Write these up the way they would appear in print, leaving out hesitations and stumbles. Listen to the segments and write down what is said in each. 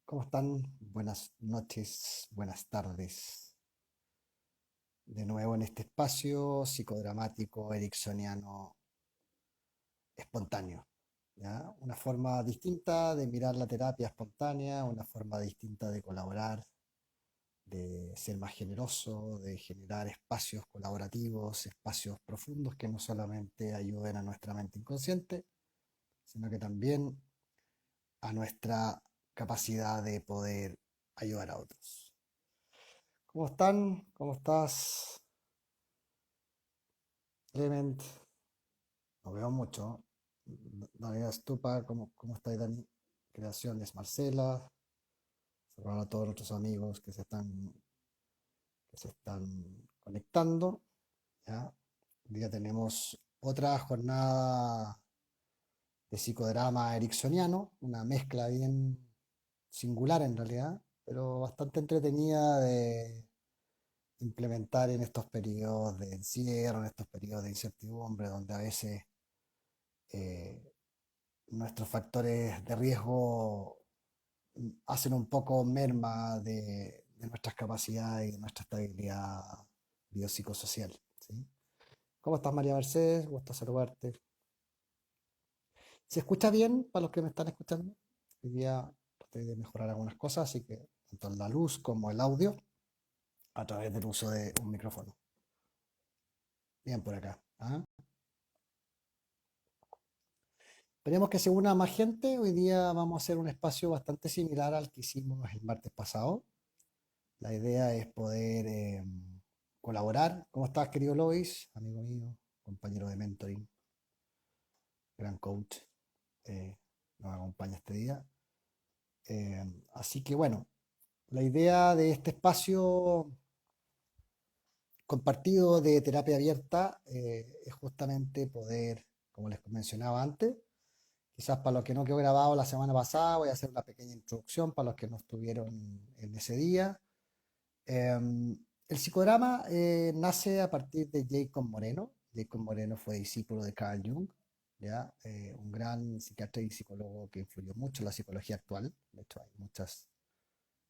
¿Cómo están? Buenas noches, buenas tardes. De nuevo en este espacio psicodramático ericksoniano espontáneo. ¿Ya? Una forma distinta de mirar la terapia espontánea, una forma distinta de colaborar, de ser más generoso, de generar espacios colaborativos, espacios profundos que no solamente ayuden a nuestra mente inconsciente, sino que también a nuestra capacidad de poder ayudar a otros. ¿Cómo están? ¿Cómo estás, Clement? Nos veo mucho. Daniela Stupa, ¿cómo estáis, Dani? Creaciones, Marcela. Saludar a todos nuestros amigos que se están conectando. ¿Ya? Hoy día tenemos otra jornada de psicodrama ericksoniano, una mezcla bien singular en realidad, pero bastante entretenida de implementar en estos periodos de encierro, en estos periodos de incertidumbre, donde a veces eh, nuestros factores de riesgo hacen un poco merma de nuestras capacidades y de nuestra estabilidad biopsicosocial. ¿Sí? ¿Cómo estás, María Mercedes? Gusto saludarte. ¿Se escucha bien para los que me están escuchando? Hoy día traté de mejorar algunas cosas, así que tanto la luz como el audio a través del uso de un micrófono. Bien por acá. ¿Ah? Esperemos que se una más gente. Hoy día vamos a hacer un espacio bastante similar al que hicimos el martes pasado. La idea es poder colaborar. ¿Cómo estás, querido Lois? Amigo mío, compañero de mentoring, gran coach, eh, nos acompaña este día. Eh, Así que bueno, la idea de este espacio compartido de terapia abierta es justamente poder, como les mencionaba antes, quizás para los que no quedó grabado la semana pasada, voy a hacer una pequeña introducción para los que no estuvieron en ese día. El psicodrama nace a partir de Jacob Moreno. Jacob Moreno fue discípulo de Carl Jung, ¿ya? Un gran psiquiatra y psicólogo que influyó mucho en la psicología actual. De hecho, hay muchas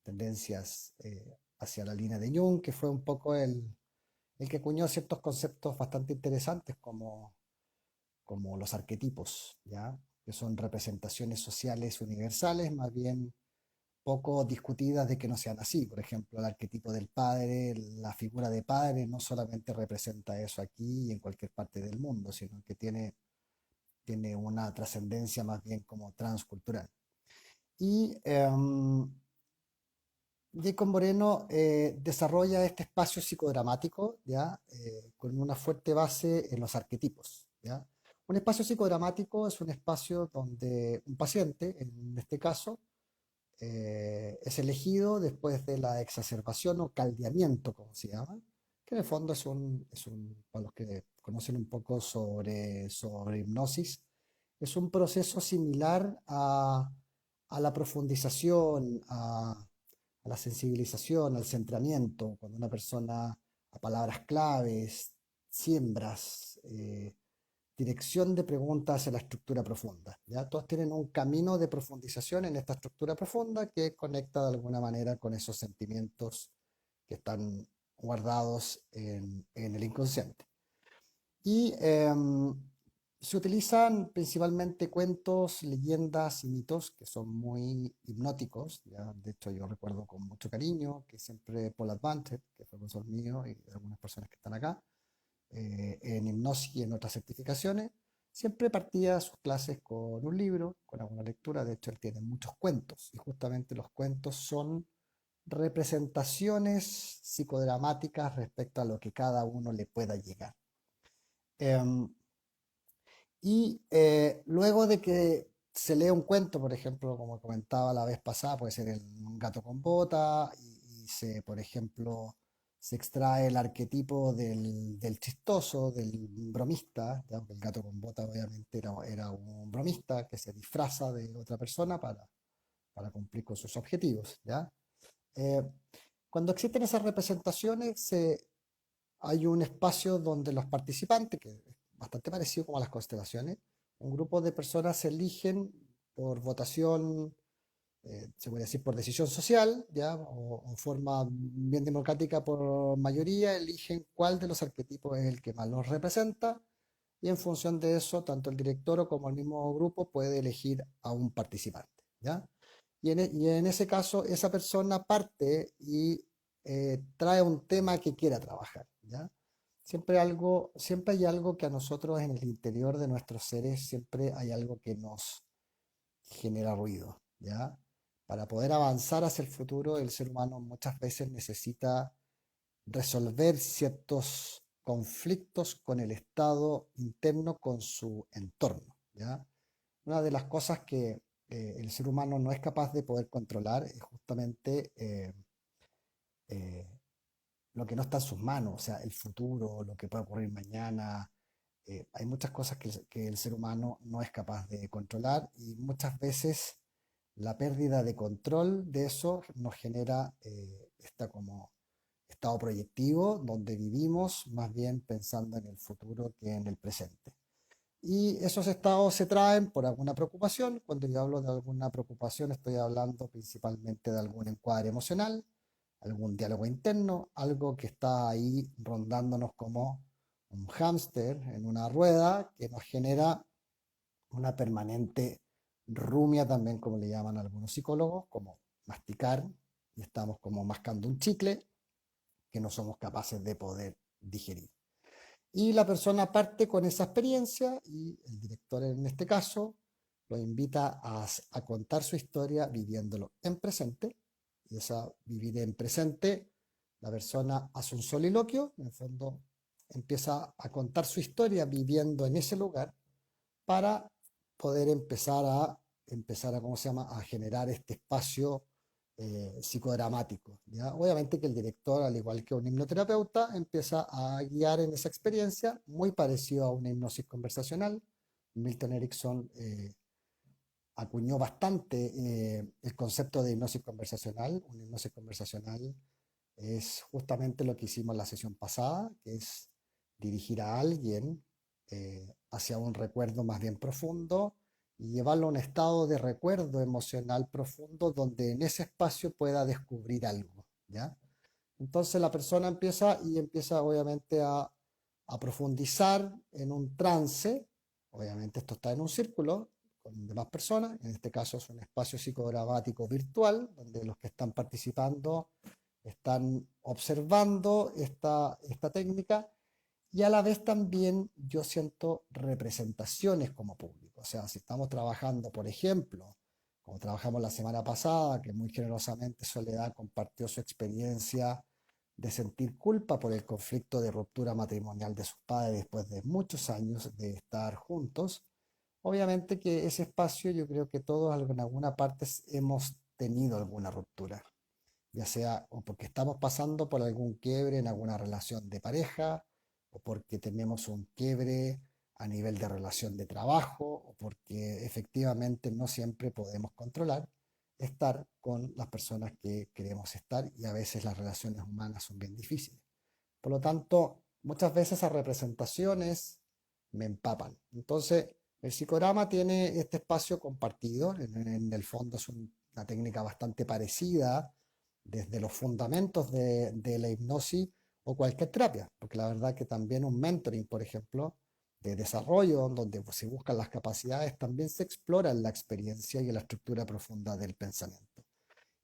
tendencias hacia la línea de Jung, que fue un poco el que acuñó ciertos conceptos bastante interesantes como los arquetipos, ¿ya? Que son representaciones sociales universales, más bien poco discutidas de que no sean así. Por ejemplo, el arquetipo del padre, la figura de padre no solamente representa eso aquí y en cualquier parte del mundo, sino que tiene una trascendencia más bien como transcultural. Y Jacob Moreno desarrolla este espacio psicodramático, ¿ya? Con una fuerte base en los arquetipos, ¿ya? Un espacio psicodramático es un espacio donde un paciente, en este caso, es elegido después de la exacerbación o caldeamiento, como se llama, que en el fondo para los que conocen un poco sobre hipnosis, es un proceso similar a la profundización, a la sensibilización, al centramiento, cuando una persona a palabras claves, siembras, dirección de preguntas hacia la estructura profunda. ¿Ya? Todos tienen un camino de profundización en esta estructura profunda que conecta de alguna manera con esos sentimientos que están guardados en el inconsciente. Y se utilizan principalmente cuentos, leyendas y mitos que son muy hipnóticos. ¿Ya? De hecho, yo recuerdo con mucho cariño que siempre Paul Advantage, que fue profesor mío y de algunas personas que están acá, en hipnosis y en otras certificaciones, siempre partía sus clases con un libro, con alguna lectura. De hecho, él tiene muchos cuentos y justamente los cuentos son representaciones psicodramáticas respecto a lo que cada uno le pueda llegar. Em, Luego de que se lee un cuento, por ejemplo, como comentaba la vez pasada, puede ser un gato con bota, por ejemplo, se extrae el arquetipo del chistoso, del bromista, ¿ya? El gato con bota obviamente era un bromista que se disfraza de otra persona para cumplir con sus objetivos, ¿ya? Eh, Cuando existen esas representaciones, hay un espacio donde los participantes, que es bastante parecido como a las constelaciones, un grupo de personas se eligen por votación se puede decir por decisión social, ¿ya? O forma bien democrática por mayoría, eligen cuál de los arquetipos es el que más los representa y en función de eso, tanto el director como el mismo grupo puede elegir a un participante, ¿ya? Y en ese caso, esa persona parte y trae un tema que quiera trabajar, ¿ya? Siempre hay algo que a nosotros en el interior de nuestros seres, siempre hay algo que nos genera ruido, ¿ya? Para poder avanzar hacia el futuro, el ser humano muchas veces necesita resolver ciertos conflictos con el estado interno, con su entorno, ¿ya? Una de las cosas que el ser humano no es capaz de poder controlar es justamente eh, lo que no está en sus manos, o sea, el futuro, lo que puede ocurrir mañana. Hay muchas cosas que el ser humano no es capaz de controlar y muchas veces la pérdida de control de eso nos genera esta como estado proyectivo donde vivimos más bien pensando en el futuro que en el presente. Y esos estados se traen por alguna preocupación. Cuando yo hablo de alguna preocupación, estoy hablando principalmente de algún encuadre emocional, algún diálogo interno, algo que está ahí rondándonos como un hámster en una rueda que nos genera una permanente rumia también, como le llaman algunos psicólogos, como masticar, y estamos como mascando un chicle que no somos capaces de poder digerir. Y la persona parte con esa experiencia y el director en este caso lo invita a contar su historia viviéndolo en presente. Y esa vivir en presente, la persona hace un soliloquio, en el fondo empieza a contar su historia viviendo en ese lugar para poder ¿cómo se llama?, a generar este espacio psicodramático, ¿ya? Obviamente que el director, al igual que un hipnoterapeuta, empieza a guiar en esa experiencia, muy parecido a una hipnosis conversacional. Milton Erickson acuñó bastante el concepto de hipnosis conversacional. Una hipnosis conversacional es justamente lo que hicimos en la sesión pasada, que es dirigir a alguien hacia un recuerdo más bien profundo y llevarlo a un estado de recuerdo emocional profundo donde en ese espacio pueda descubrir algo, ¿ya? Entonces la persona empieza obviamente a profundizar en un trance. Obviamente esto está en un círculo con demás personas, en este caso es un espacio psicodramático virtual donde los que están participando están observando esta técnica y a la vez también yo siento representaciones como público. O sea, si estamos trabajando, por ejemplo, como trabajamos la semana pasada, que muy generosamente Soledad compartió su experiencia de sentir culpa por el conflicto de ruptura matrimonial de sus padres después de muchos años de estar juntos. Obviamente que ese espacio yo creo que todos en alguna parte hemos tenido alguna ruptura, ya sea o porque estamos pasando por algún quiebre en alguna relación de pareja, o porque tenemos un quiebre a nivel de relación de trabajo, o porque efectivamente no siempre podemos controlar estar con las personas que queremos estar y a veces las relaciones humanas son bien difíciles. Por lo tanto, muchas veces esas representaciones me empapan. Entonces, el psicorama tiene este espacio compartido, en el fondo es una técnica bastante parecida desde los fundamentos de la hipnosis o cualquier terapia, porque la verdad que también un mentoring, por ejemplo, de desarrollo, donde se buscan las capacidades, también se explora la experiencia y la estructura profunda del pensamiento.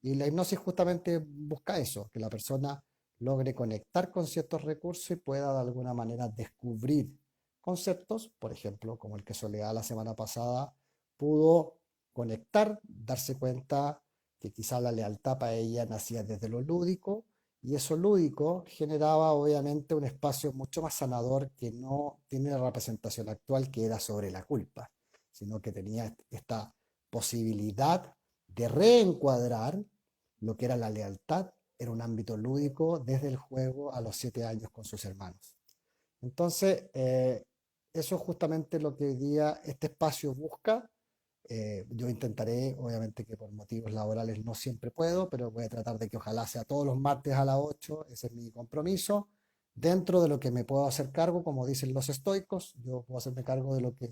Y la hipnosis justamente busca eso, que la persona logre conectar con ciertos recursos y pueda de alguna manera descubrir conceptos, por ejemplo, como el que Soledad la semana pasada pudo conectar, darse cuenta que quizá la lealtad para ella nacía desde lo lúdico y eso lúdico generaba obviamente un espacio mucho más sanador que no tiene la representación actual que era sobre la culpa, sino que tenía esta posibilidad de reencuadrar lo que era la lealtad en un ámbito lúdico desde el juego a los 7 años con sus hermanos. Entonces, eso es justamente lo que hoy día este espacio busca. Yo intentaré, obviamente que por motivos laborales no siempre puedo, pero voy a tratar de que ojalá sea todos los martes a las 8, ese es mi compromiso. Dentro de lo que me puedo hacer cargo, como dicen los estoicos, yo puedo hacerme cargo de lo que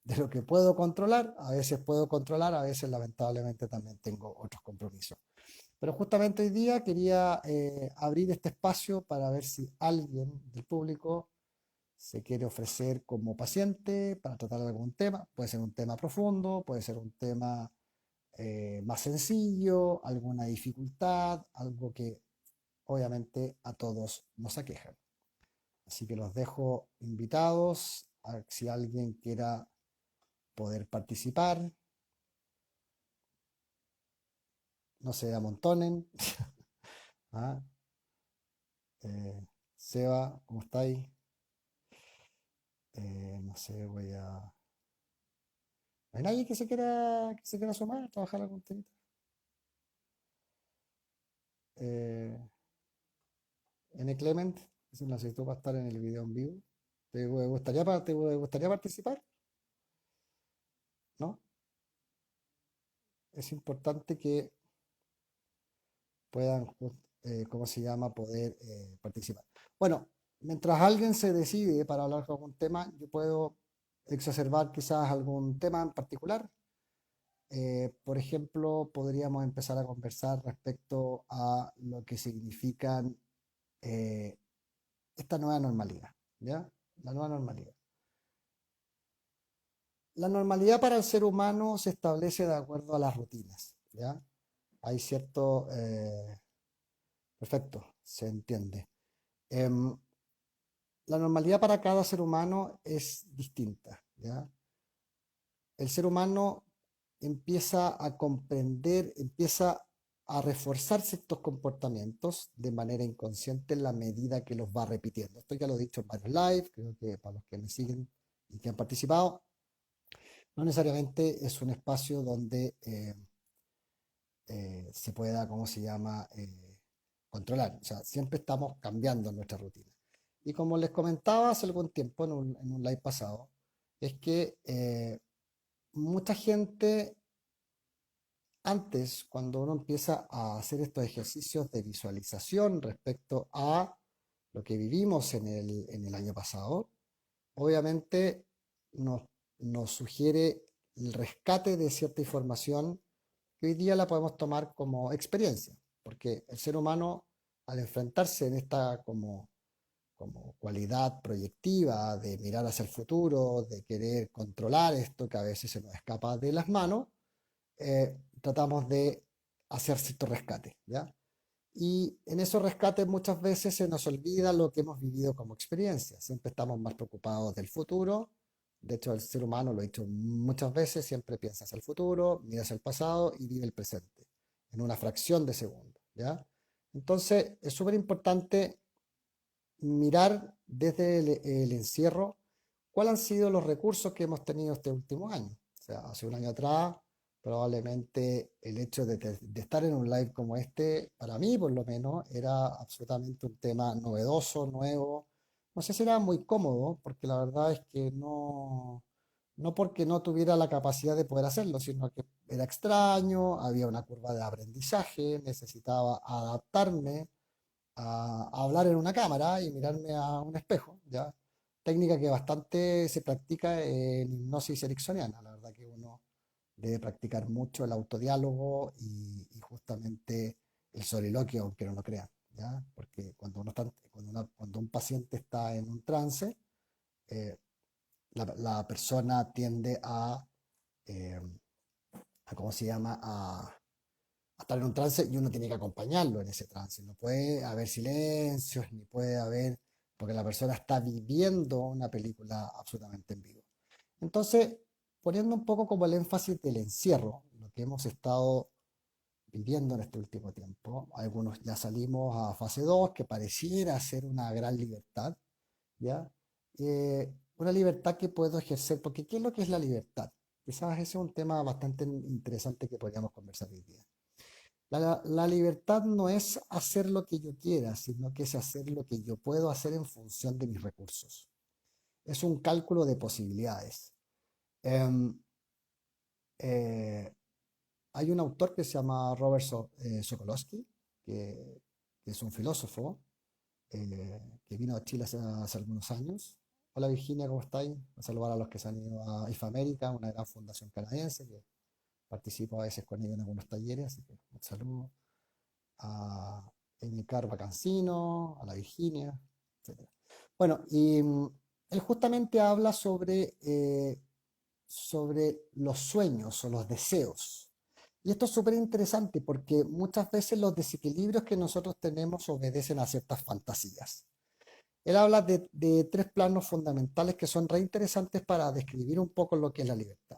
de lo que puedo controlar. A veces puedo controlar, a veces lamentablemente también tengo otros compromisos. Pero justamente hoy día quería abrir este espacio para ver si alguien del público se quiere ofrecer como paciente para tratar algún tema. Puede ser un tema profundo, puede ser un tema más sencillo, alguna dificultad, algo que obviamente a todos nos aqueja. Así que los dejo invitados a si alguien quiera poder participar, no se amontonen. ¿Ah? Eh, Seba, ¿cómo estáis? No sé, voy a... ¿No hay nadie que se quiera sumar a trabajar algún tema? N. Clement, se necesitó para estar en el video en vivo. ¿Te gustaría participar? ¿No? Es importante que puedan, ¿cómo se llama?, poder participar. Bueno, mientras alguien se decide para hablar de algún tema, yo puedo exacerbar quizás algún tema en particular. Por ejemplo, podríamos empezar a conversar respecto a lo que significan eh, esta nueva normalidad, ¿ya? La nueva normalidad. La normalidad para el ser humano se establece de acuerdo a las rutinas, ¿ya? Hay cierto... perfecto, se entiende. Em, la normalidad para cada ser humano es distinta, ¿ya? El ser humano empieza a comprender, empieza a reforzar ciertos comportamientos de manera inconsciente en la medida que los va repitiendo. Esto ya lo he dicho en varios live, creo que para los que me siguen y que han participado, no necesariamente es un espacio donde se pueda, ¿cómo se llama?, controlar. O sea, siempre estamos cambiando nuestra rutina. Y como les comentaba hace algún tiempo en un live pasado, es que mucha gente antes, cuando uno empieza a hacer estos ejercicios de visualización respecto a lo que vivimos en el año pasado, obviamente nos, nos sugiere el rescate de cierta información que hoy día la podemos tomar como experiencia, porque el ser humano, al enfrentarse en esta como cualidad proyectiva de mirar hacia el futuro, de querer controlar esto que a veces se nos escapa de las manos, tratamos de hacer cierto rescate, ¿ya? Y en esos rescates muchas veces se nos olvida lo que hemos vivido como experiencia. Siempre estamos más preocupados del futuro. De hecho, el ser humano, lo he dicho muchas veces, siempre piensa hacia el futuro, mira hacia el pasado y vive el presente en una fracción de segundo, ¿ya? Entonces, es súper importante mirar desde el encierro cuáles han sido los recursos que hemos tenido este último año. O sea, hace un año atrás, probablemente el hecho de estar en un live como este, para mí por lo menos, era absolutamente un tema novedoso, nuevo. No sé si era muy cómodo, porque la verdad es que no porque no tuviera la capacidad de poder hacerlo, sino que era extraño, había una curva de aprendizaje, necesitaba adaptarme a hablar en una cámara y mirarme a un espejo, ¿ya? Técnica que bastante se practica en hipnosis ericksoniana. La verdad que uno debe practicar mucho el autodiálogo y justamente el soliloquio, aunque no lo crean, ¿ya? Porque cuando un paciente está en un trance, eh, la persona tiende eh, ¿cómo se llama? A estar en un trance y uno tiene que acompañarlo en ese trance. No puede haber silencios, ni puede haber, porque la persona está viviendo una película absolutamente en vivo. Entonces, poniendo un poco como el énfasis del encierro, lo que hemos estado viviendo en este último tiempo, algunos ya salimos a fase 2 que pareciera ser una gran libertad, ¿ya? Una libertad que puedo ejercer, porque ¿qué es lo que es la libertad? Quizás ese es un tema bastante interesante que podríamos conversar hoy día. La libertad no es hacer lo que yo quiera, sino que es hacer lo que yo puedo hacer en función de mis recursos. Es un cálculo de posibilidades. Em, eh, Hay un autor que se llama Robert Sokolowski, que, que es un filósofo que vino a Chile hace algunos años. Hola Virginia, ¿cómo estáis? A saludar a los que se han ido a IFA América, una gran fundación canadiense que participo a veces con ellos en algunos talleres, así que un saludo a Emicar Vacancino, a la Virginia, etcétera. Bueno, y él justamente habla sobre los sueños o los deseos. Y esto es súper interesante porque muchas veces los desequilibrios que nosotros tenemos obedecen a ciertas fantasías. Él habla de tres planos fundamentales que son re interesantes para describir un poco lo que es la libertad.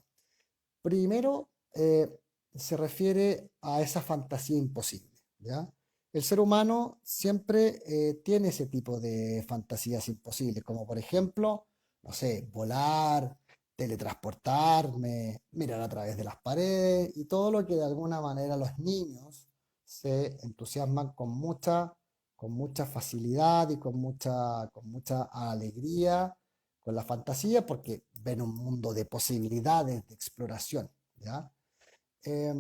Primero, se refiere a esa fantasía imposible, ¿ya? El ser humano siempre tiene ese tipo de fantasías imposibles, como por ejemplo, no sé, volar, teletransportarme, mirar a través de las paredes y todo lo que de alguna manera los niños se entusiasman con mucha facilidad y con mucha alegría con la fantasía porque ven un mundo de posibilidades, de exploración, ¿ya? Eh,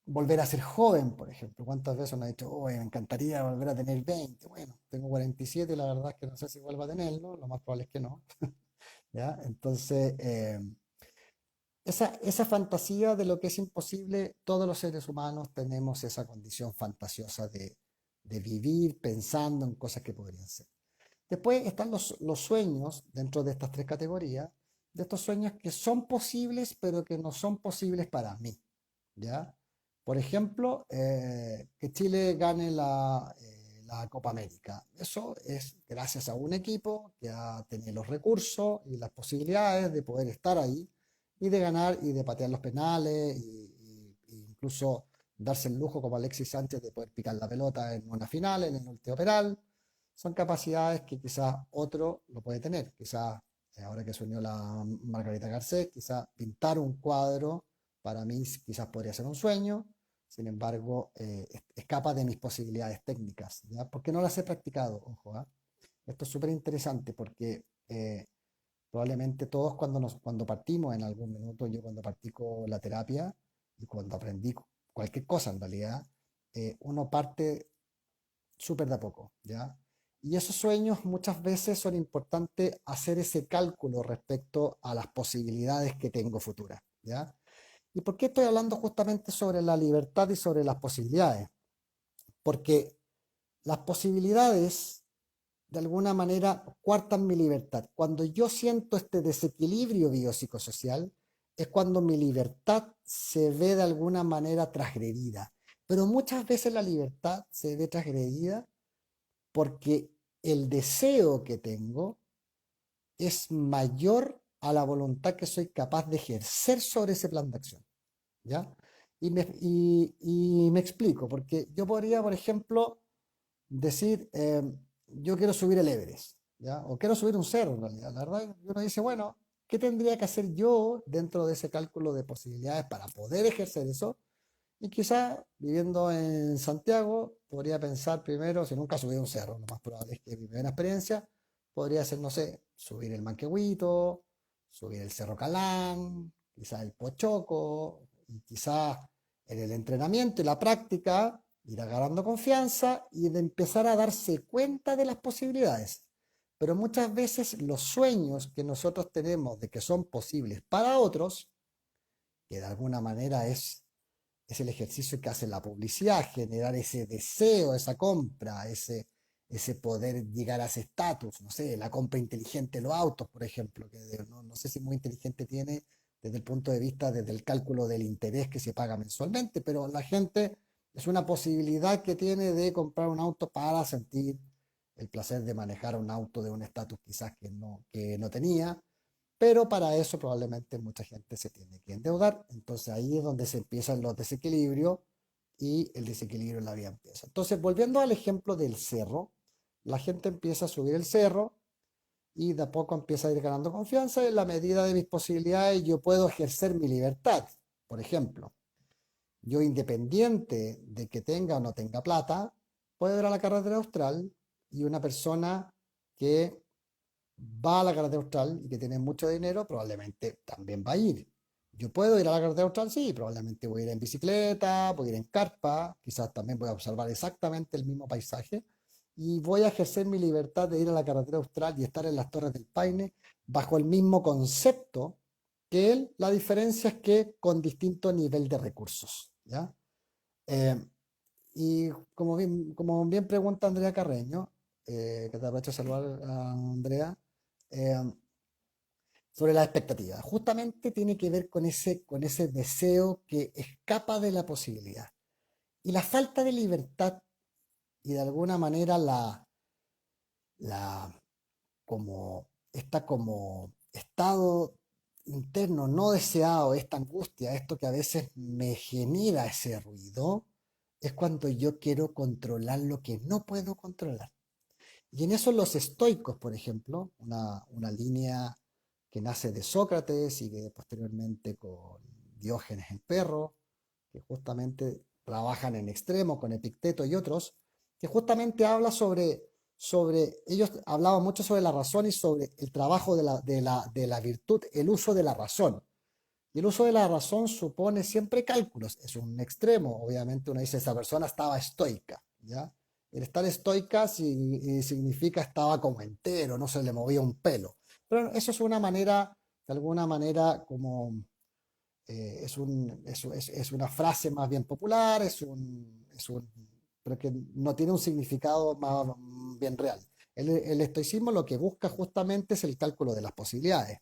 Volver a ser joven, por ejemplo. ¿Cuántas veces uno ha dicho, oh, me encantaría volver a tener 20? Bueno, tengo 47 y la verdad es que no sé si vuelvo a tenerlo, lo más probable es que no, ¿ya? Entonces, esa fantasía de lo que es imposible, todos los seres humanos tenemos esa condición fantasiosa de vivir pensando en cosas que podrían ser. Después están los sueños dentro de estas tres categorías, de estos sueños que son posibles, pero que no son posibles para mí, ¿ya? Por ejemplo, que Chile gane la Copa América. Eso es gracias a un equipo que ha tenido los recursos y las posibilidades de poder estar ahí y de ganar y de patear los penales y incluso darse el lujo como Alexis Sánchez de poder picar la pelota en una final, en el último penal. Son capacidades que quizás otro lo puede tener. Quizás, ahora que se unió la Margarita Garcés, quizás pintar un cuadro para mí quizás podría ser un sueño. Sin embargo, escapa de mis posibilidades técnicas, ¿ya? Porque no las he practicado, ojo, ¿ah? Esto es súper interesante porque probablemente todos cuando partimos en algún minuto, yo cuando practico la terapia y cuando aprendí cualquier cosa en realidad, uno parte súper de a poco, ¿ya? Y esos sueños muchas veces son importantes hacer ese cálculo respecto a las posibilidades que tengo futuras, ¿ya? ¿Y por qué estoy hablando justamente sobre la libertad y sobre las posibilidades? Porque las posibilidades de alguna manera coartan mi libertad. Cuando yo siento este desequilibrio biopsicosocial, es cuando mi libertad se ve de alguna manera transgredida. Pero muchas veces la libertad se ve transgredida porque el deseo que tengo es mayor a la voluntad que soy capaz de ejercer sobre ese plan de acción, ¿ya? Y me explico, porque yo podría, por ejemplo, decir, yo quiero subir el Everest, ¿ya? O quiero subir un cerro, en realidad. La verdad, uno dice, bueno, ¿qué tendría que hacer yo dentro de ese cálculo de posibilidades para poder ejercer eso? Y quizá viviendo en Santiago podría pensar primero, si nunca he subido un cerro, lo más probable es que mi primera experiencia podría ser, no sé, subir el Manquehuito, subir el Cerro Calán, quizá el Pochoco, y quizá en el entrenamiento y la práctica ir agarrando confianza y de empezar a darse cuenta de las posibilidades. Pero muchas veces los sueños que nosotros tenemos de que son posibles para otros, que de alguna manera es el ejercicio que hace la publicidad, generar ese deseo, esa compra, ese poder llegar a ese estatus, no sé, la compra inteligente de los autos, por ejemplo, que no sé si muy inteligente tiene desde el punto de vista, desde el cálculo del interés que se paga mensualmente, pero la gente es una posibilidad que tiene de comprar un auto para sentir el placer de manejar un auto de un estatus quizás que no tenía, pero para eso probablemente mucha gente se tiene que endeudar. Entonces ahí es donde se empiezan los desequilibrios y el desequilibrio en la vida empieza. Entonces, volviendo al ejemplo del cerro, la gente empieza a subir el cerro y de a poco empieza a ir ganando confianza y en la medida de mis posibilidades yo puedo ejercer mi libertad. Por ejemplo, yo independiente de que tenga o no tenga plata, puedo ir a la carretera austral y una persona que va a la carretera austral y que tiene mucho dinero, probablemente también va a ir. Yo puedo ir a la carretera austral, sí, probablemente voy a ir en bicicleta, voy a ir en carpa, quizás también voy a observar exactamente el mismo paisaje, y voy a ejercer mi libertad de ir a la carretera austral y estar en las Torres del Paine bajo el mismo concepto que él. La diferencia es que con distinto nivel de recursos, ¿ya? Eh, y como bien pregunta Andrea Carreño, que te aprovecho de saludar a Andrea, eh, sobre las expectativas. Justamente tiene que ver con ese deseo que escapa de la posibilidad. Y la falta de libertad y de alguna manera la como estado interno no deseado, esta angustia, esto que a veces me genera ese ruido, es cuando yo quiero controlar lo que no puedo controlar. Y en eso los estoicos, por ejemplo, una línea que nace de Sócrates y que posteriormente con Diógenes el perro, que justamente trabajan en extremo con Epicteto y otros, que justamente habla ellos hablaban mucho sobre la razón y sobre el trabajo de la virtud, el uso de la razón. Y el uso de la razón supone siempre cálculos. Es un extremo. Obviamente uno dice, esa persona estaba estoica, ¿ya? El estar estoica significa estaba como entero, no se le movía un pelo. Pero eso es una manera, de alguna manera, como es una frase más bien popular, pero que no tiene un significado más bien real. El estoicismo lo que busca justamente es el cálculo de las posibilidades.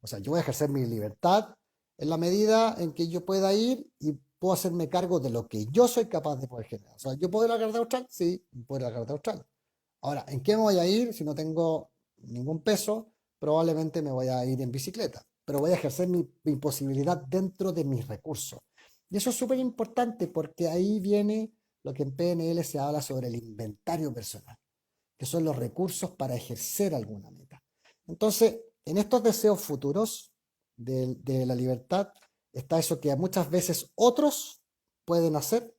O sea, yo voy a ejercer mi libertad en la medida en que yo pueda ir y puedo hacerme cargo de lo que yo soy capaz de poder generar. O sea, ¿yo puedo ir a la carretera austral? Sí, puedo ir a la carretera austral. Ahora, ¿en qué me voy a ir si no tengo ningún peso? Probablemente me voy a ir en bicicleta, pero voy a ejercer mi posibilidad dentro de mis recursos. Y eso es súper importante porque ahí viene lo que en PNL se habla sobre el inventario personal, que son los recursos para ejercer alguna meta. Entonces, en estos deseos futuros de la libertad está eso que muchas veces otros pueden hacer,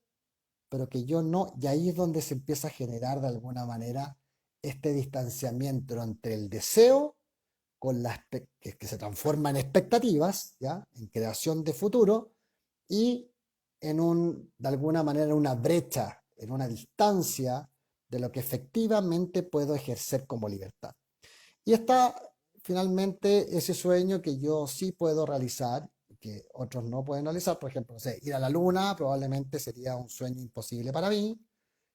pero que yo no, y ahí es donde se empieza a generar de alguna manera este distanciamiento entre el deseo con que se transforma en expectativas, ¿ya? En creación de futuro y de alguna manera, una brecha, en una distancia de lo que efectivamente puedo ejercer como libertad. Y está finalmente ese sueño que yo sí puedo realizar, que otros no pueden realizar. Por ejemplo, no sé, ir a la luna probablemente sería un sueño imposible para mí,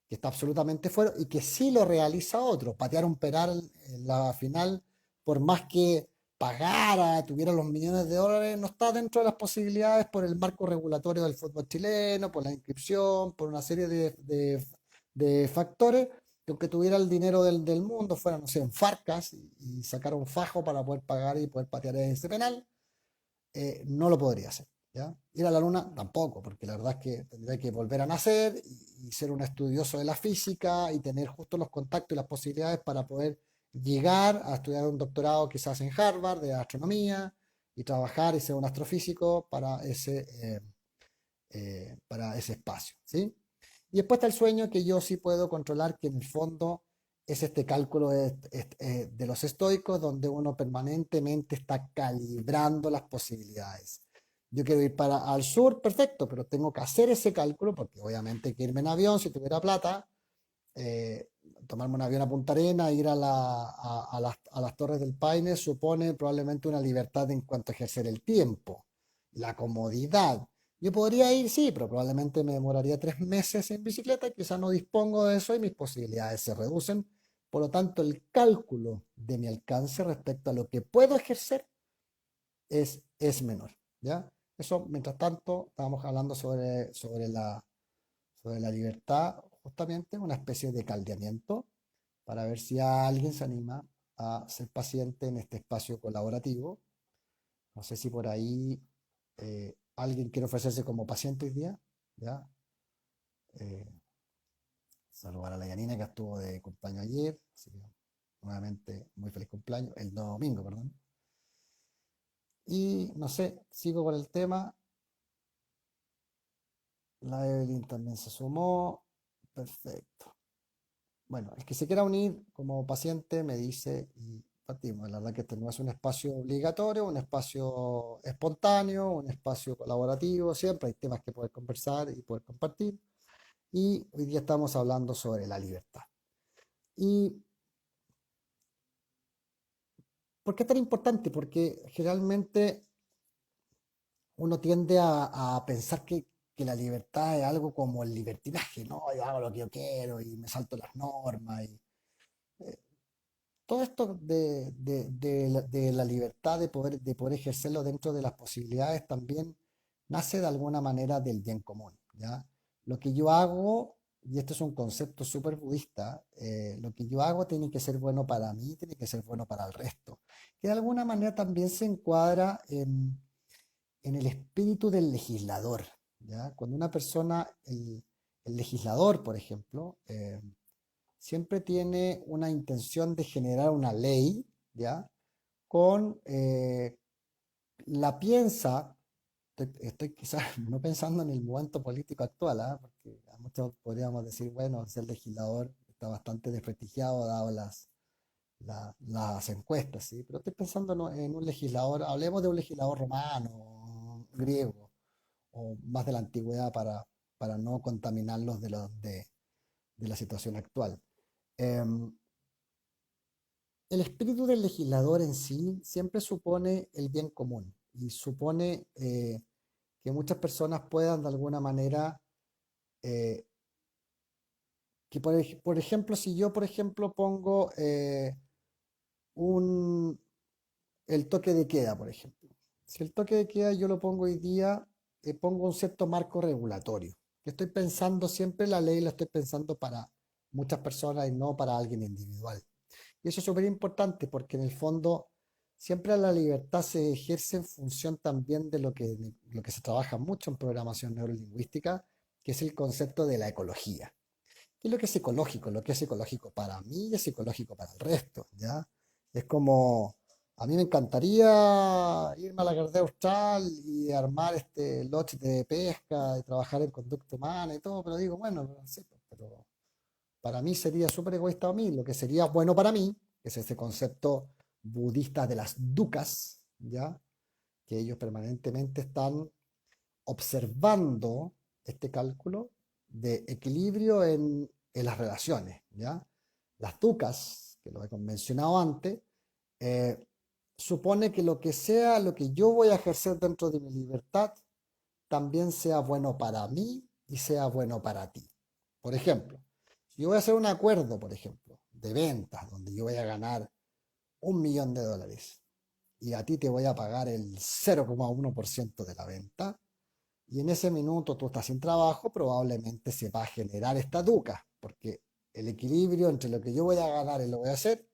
que está absolutamente fuera, y que sí lo realiza otro. Patear un penal en la final, por más que pagara, tuviera los millones de dólares, no está dentro de las posibilidades por el marco regulatorio del fútbol chileno, por la inscripción, por una serie de factores, que aunque tuviera el dinero del mundo, fuera, no sé, en Farcas y sacara un fajo para poder pagar y poder patear ese penal, no lo podría hacer. ¿Ya? Ir a la luna tampoco, porque la verdad es que tendría que volver a nacer y ser un estudioso de la física y tener justo los contactos y las posibilidades para poder llegar a estudiar un doctorado quizás en Harvard de astronomía y trabajar y ser un astrofísico para ese espacio. ¿Sí? Y después está el sueño que yo sí puedo controlar, que en el fondo es este cálculo de los estoicos, donde uno permanentemente está calibrando las posibilidades. Yo quiero ir para al sur, perfecto, pero tengo que hacer ese cálculo porque obviamente hay que irme en avión si tuviera plata, eh, tomarme un avión a Punta Arenas, ir a las Torres del Paine supone probablemente una libertad en cuanto a ejercer el tiempo, la comodidad. Yo podría ir, sí, pero probablemente me demoraría 3 meses en bicicleta y quizás no dispongo de eso y mis posibilidades se reducen. Por lo tanto, el cálculo de mi alcance respecto a lo que puedo ejercer es menor. ¿Ya? Eso, mientras tanto, estábamos hablando sobre la libertad, justamente una especie de caldeamiento para ver si alguien se anima a ser paciente en este espacio colaborativo. No sé si por ahí alguien quiere ofrecerse como paciente hoy día. ¿Ya? Eh, Saludar a la Yanina que estuvo de cumpleaños ayer. Así que, nuevamente, muy feliz cumpleaños, el domingo, perdón. Y no sé, sigo con el tema. La Evelyn también se sumó. Perfecto. Bueno, el que se quiera unir como paciente me dice y partimos. La verdad que este no es un espacio obligatorio, un espacio espontáneo, un espacio colaborativo. Siempre hay temas que poder conversar y poder compartir. Y hoy día estamos hablando sobre la libertad. ¿Y por qué es tan importante? Porque generalmente uno tiende a pensar que la libertad es algo como el libertinaje, ¿no? Yo hago lo que yo quiero y me salto las normas. Todo esto de la libertad de poder ejercerlo dentro de las posibilidades también nace de alguna manera del bien común, ¿ya? Lo que yo hago, y esto es un concepto súper budista, lo que yo hago tiene que ser bueno para mí, tiene que ser bueno para el resto, que de alguna manera también se encuadra en el espíritu del legislador, ¿ya? Cuando una persona, el legislador, por ejemplo, siempre tiene una intención de generar una ley, ¿ya? Con la piensa, estoy quizás no pensando en el momento político actual, ¿ah? Porque a muchos podríamos decir, bueno, ser legislador está bastante desprestigiado dado las encuestas, ¿sí? Pero estoy pensando en un legislador, hablemos de un legislador romano, griego, o más de la antigüedad para no contaminarlos de la situación actual. Em, el espíritu del legislador en sí siempre supone el bien común y supone que muchas personas puedan de alguna manera, eh, que por ejemplo, si yo por ejemplo pongo un, el toque de queda, por ejemplo. Si el toque de queda yo lo pongo hoy día, pongo un cierto marco regulatorio. Estoy pensando siempre la ley, la estoy pensando para muchas personas y no para alguien individual. Y eso es súper importante porque en el fondo siempre la libertad se ejerce en función también de lo que se trabaja mucho en programación neurolingüística, que es el concepto de la ecología. ¿Qué es lo que es ecológico? Lo que es ecológico para mí es ecológico para el resto, ¿ya? Es como, a mí me encantaría irme a la Guardia Austral y armar este lodge de pesca y trabajar en conducta humana y todo, pero digo, bueno, no sé, pero para mí sería súper egoísta a mí, lo que sería bueno para mí, que es ese concepto budista de las dukkhas, ¿ya? Que ellos permanentemente están observando este cálculo de equilibrio en las relaciones, ¿ya? Las dukkhas, que lo he mencionado antes, eh, supone que lo que sea, lo que yo voy a ejercer dentro de mi libertad, también sea bueno para mí y sea bueno para ti. Por ejemplo, si yo voy a hacer un acuerdo, por ejemplo, de ventas, donde yo voy a ganar $1.000.000 y a ti te voy a pagar el 0,1% de la venta, y en ese minuto tú estás sin trabajo, probablemente se va a generar esta duca, porque el equilibrio entre lo que yo voy a ganar y lo voy a hacer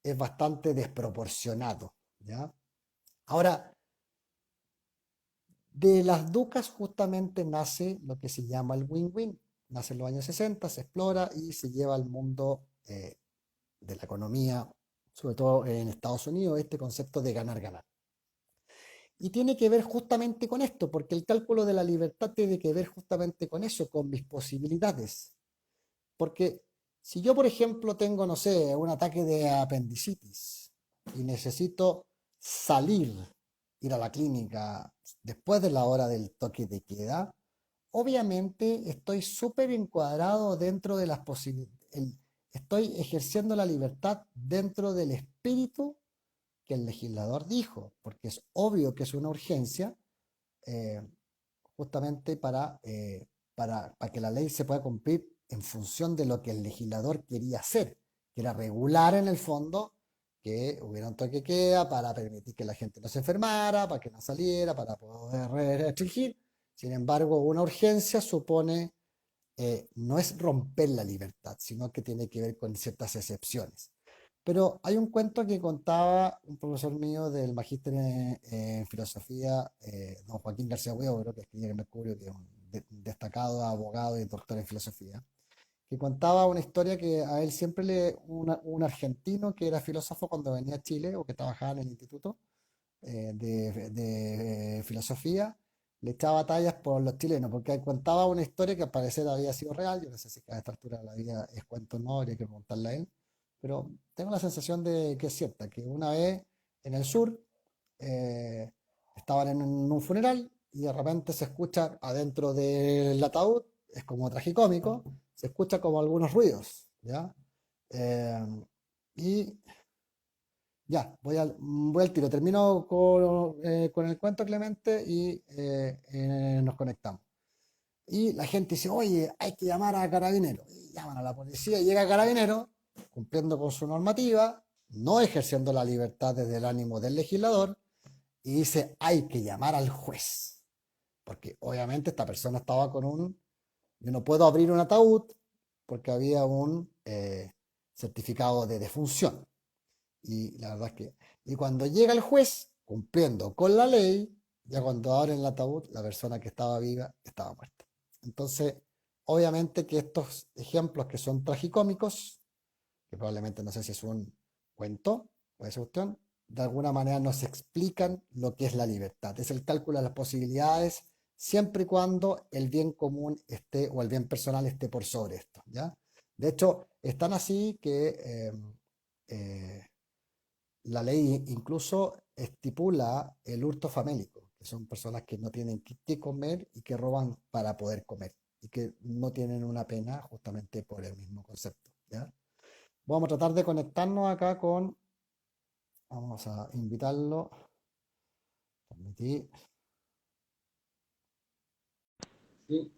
es bastante desproporcionado, ¿ya? Ahora, de las ducas justamente nace lo que se llama el win-win. Nace en los años 60, se explora y se lleva al mundo de la economía, sobre todo en Estados Unidos, este concepto de ganar-ganar. Y tiene que ver justamente con esto, porque el cálculo de la libertad tiene que ver justamente con eso, con mis posibilidades. Porque si yo, por ejemplo, tengo, no sé, un ataque de apendicitis y necesito salir, ir a la clínica después de la hora del toque de queda, obviamente estoy súper encuadrado dentro de las posibilidades, estoy ejerciendo la libertad dentro del espíritu que el legislador dijo, porque es obvio que es una urgencia, eh, justamente para que la ley se pueda cumplir en función de lo que el legislador quería hacer, que era regular en el fondo que hubiera un toque de queda para permitir que la gente no se enfermara, para que no saliera, para poder restringir. Sin embargo, una urgencia supone, no es romper la libertad, sino que tiene que ver con ciertas excepciones. Pero hay un cuento que contaba un profesor mío del magíster en filosofía, don Joaquín García Huidobro, que escribe en el Mercurio, que es un destacado abogado y doctor en filosofía, que contaba una historia que a él siempre un argentino que era filósofo cuando venía a Chile o que trabajaba en el instituto de filosofía, le echaba tallas por los chilenos, porque él contaba una historia que al parecer había sido real. Yo no sé si a esta altura de la vida es cuento o no, habría que preguntarle a él, pero tengo la sensación de que es cierta, que una vez en el sur eh, estaban en un funeral y de repente se escucha adentro del ataúd, es como tragicómico, se escucha como algunos ruidos, ¿ya? Eh, y ya, voy al tiro. Termino con el cuento, Clemente, y nos conectamos. Y la gente dice, oye, hay que llamar a Carabineros. Y llaman a la policía, y llega Carabineros, cumpliendo con su normativa, no ejerciendo la libertad desde el ánimo del legislador, y dice, hay que llamar al juez. Porque obviamente esta persona estaba con yo no puedo abrir un ataúd porque había un certificado de defunción. Y la verdad es que, y cuando llega el juez, cumpliendo con la ley, ya cuando abren el ataúd, la persona que estaba viva estaba muerta. Entonces, obviamente que estos ejemplos que son tragicómicos, que probablemente no sé si es un cuento o esa cuestión, de alguna manera nos explican lo que es la libertad. Es el cálculo de las posibilidades siempre y cuando el bien común esté o el bien personal esté por sobre esto, ¿ya? De hecho, es tan así que eh, la ley incluso estipula el hurto famélico, que son personas que no tienen que comer y que roban para poder comer y que no tienen una pena justamente por el mismo concepto, ¿ya? Vamos a tratar de conectarnos acá vamos a invitarlo, permitir. Sí.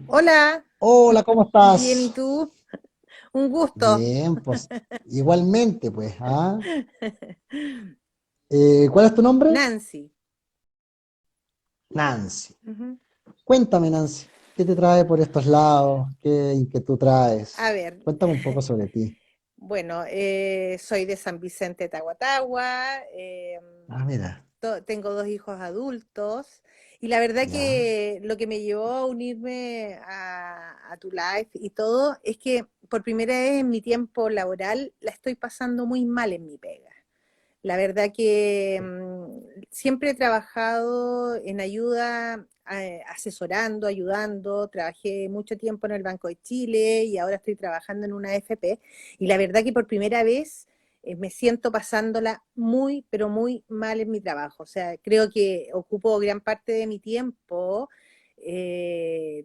Hola, Hola, ¿cómo bien, ¿y estás? tú? Un gusto. Bien, pues igualmente, pues, ¿ah? ¿Cuál es tu nombre? Nancy. Nancy. Ujú. Cuéntame, Nancy, ¿qué te trae por estos lados? ¿Qué inquietud traes? A ver, Cuéntame un poco sobre ti. bueno, soy de San Vicente, Tahuatahua, Ah, mira, tengo dos hijos adultos y la verdad ya. que lo que me llevó a unirme a tu live y todo es que por primera vez en mi tiempo laboral la estoy pasando muy mal en mi pega. La verdad que siempre he trabajado en ayuda, asesorando, ayudando. Trabajé mucho tiempo en el Banco de Chile y ahora estoy trabajando en una AFP. Y la verdad que por primera vez me siento pasándola muy, pero muy mal en mi trabajo. O sea, creo que ocupo gran parte de mi tiempo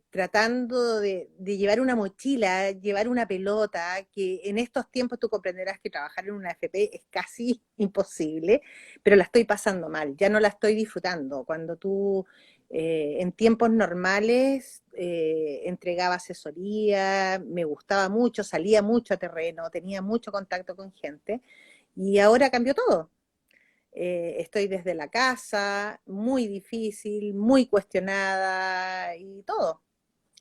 tratando de llevar una mochila, llevar una pelota, que en estos tiempos tú comprenderás que trabajar en una FP es casi imposible, pero la estoy pasando mal, ya no la estoy disfrutando. Cuando tú en tiempos normales entregaba asesoría, me gustaba mucho, salía mucho a terreno, tenía mucho contacto con gente, y ahora cambió todo. Estoy desde la casa, muy difícil, muy cuestionada y todo.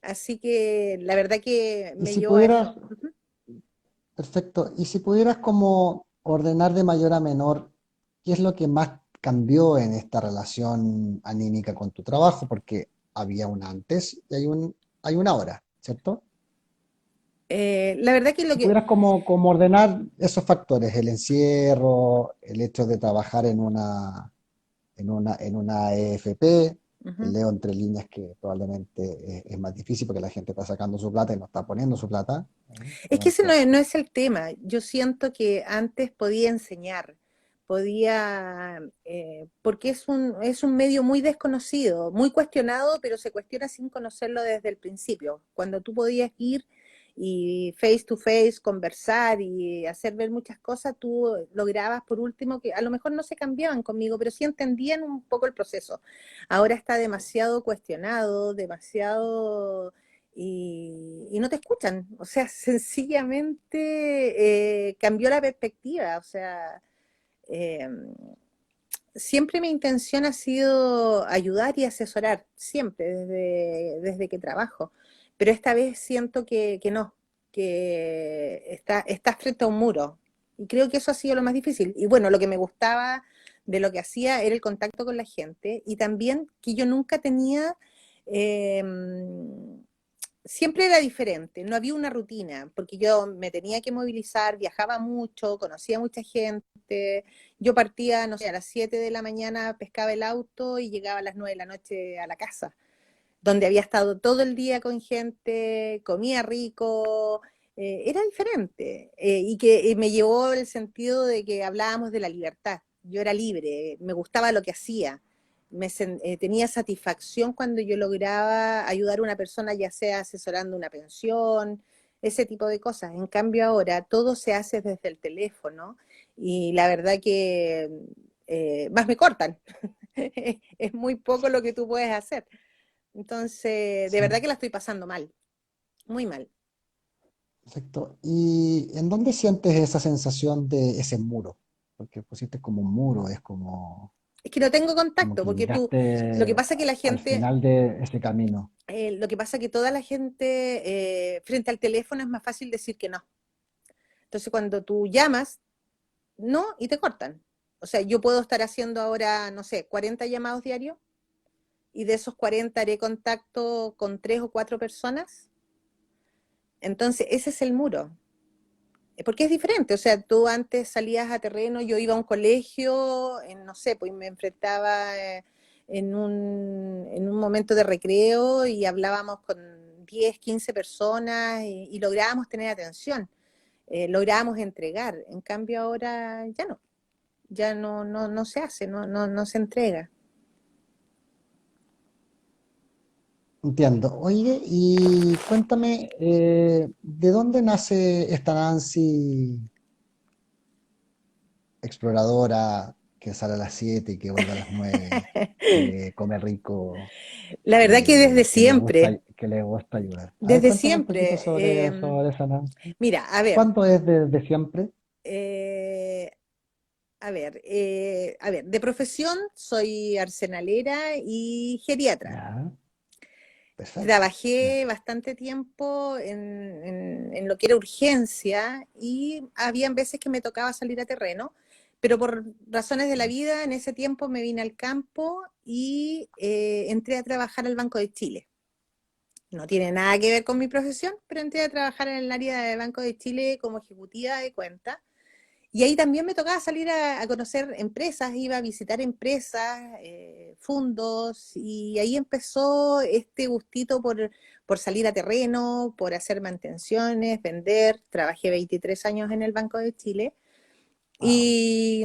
Así que la verdad que Y me si llevó a pudieras, eso. Ujú. perfecto, y si pudieras como ordenar de mayor a menor, ¿qué es lo que más cambió en esta relación anímica con tu trabajo? Porque había un antes y hay un ahora, ¿cierto? La verdad que lo Si que... pudieras como ordenar esos factores, el encierro, el hecho de trabajar en una EFP, Ujú. leo entre líneas que probablemente es más difícil porque la gente está sacando su plata y no está poniendo su plata. Es que ese Obviamente, no es el tema. Yo siento que antes podía enseñar, podía, porque es un medio muy desconocido, muy cuestionado, pero se cuestiona sin conocerlo desde el principio. Cuando tú podías ir y face to face conversar y hacer ver muchas cosas, tú lograbas por último que a lo mejor no se cambiaban conmigo, pero sí entendían un poco el proceso. Ahora está demasiado cuestionado, demasiado y no te escuchan. O sea, sencillamente cambió la perspectiva. O sea, eh, siempre mi intención ha sido ayudar y asesorar, siempre, desde que trabajo. Pero esta vez siento que no, que está frente a un muro. Y creo que eso ha sido lo más difícil. Y bueno, lo que me gustaba de lo que hacía era el contacto con la gente y también que yo nunca tenía... eh, siempre era diferente, no había una rutina, porque yo me tenía que movilizar, viajaba mucho, conocía mucha gente, yo partía, no sé, a las 7 de la mañana pescaba el auto y llegaba a las 9 de la noche a la casa, donde había estado todo el día con gente, comía rico, era diferente, y que me llevó el sentido de que hablábamos de la libertad, yo era libre, me gustaba lo que hacía, tenía satisfacción cuando yo lograba ayudar a una persona, ya sea asesorando una pensión, ese tipo de cosas. En cambio ahora todo se hace desde el teléfono y la verdad que más me cortan. Es muy poco lo que tú puedes hacer. Entonces, de Sí, verdad que la estoy pasando mal, muy mal. perfecto. ¿Y en dónde sientes esa sensación de ese muro? Porque pusiste como un muro, es Es que no tengo como contacto, que porque tú, lo que llegaste pasa que la al gente, final de ese camino. lo que pasa que toda la gente frente al teléfono es más fácil decir que no. Entonces, cuando tú llamas, no, y te cortan. O sea, yo puedo estar haciendo ahora, no sé, 40 llamados diarios y de esos 40 haré contacto con 3 o 4 personas. Entonces, ese es el muro. Porque es diferente, o sea, tú antes salías a terreno, yo iba a un colegio, no sé, pues me enfrentaba en un momento de recreo y hablábamos con 10, 15 personas y lográbamos tener atención, lográbamos entregar. En cambio ahora ya no se hace, no se entrega. Entiendo. Oye, y cuéntame, ¿de dónde nace esta Nancy exploradora que sale a las 7 y que vuelve a las 9, que come rico, La verdad que que le gusta ayudar? A ver, desde cuéntame un poquito siempre, sobre esa Nancy. mira, ¿Cuánto es de siempre? eh, a ver, de profesión soy arsenalera y geriatra. Ya, perfecto. Ya. Trabajé bastante tiempo en lo que era urgencia y habían veces que me tocaba salir a terreno, pero por razones de la vida en ese tiempo me vine al campo y entré a trabajar al Banco de Chile. No tiene nada que ver con mi profesión, pero entré a trabajar en el área del Banco de Chile como ejecutiva de cuenta. Y ahí también me tocaba salir a conocer empresas, iba a visitar empresas, fondos, y ahí empezó este gustito por salir a terreno, por hacer mantenciones, vender. Trabajé 23 años en el Banco de Chile. Wow. Y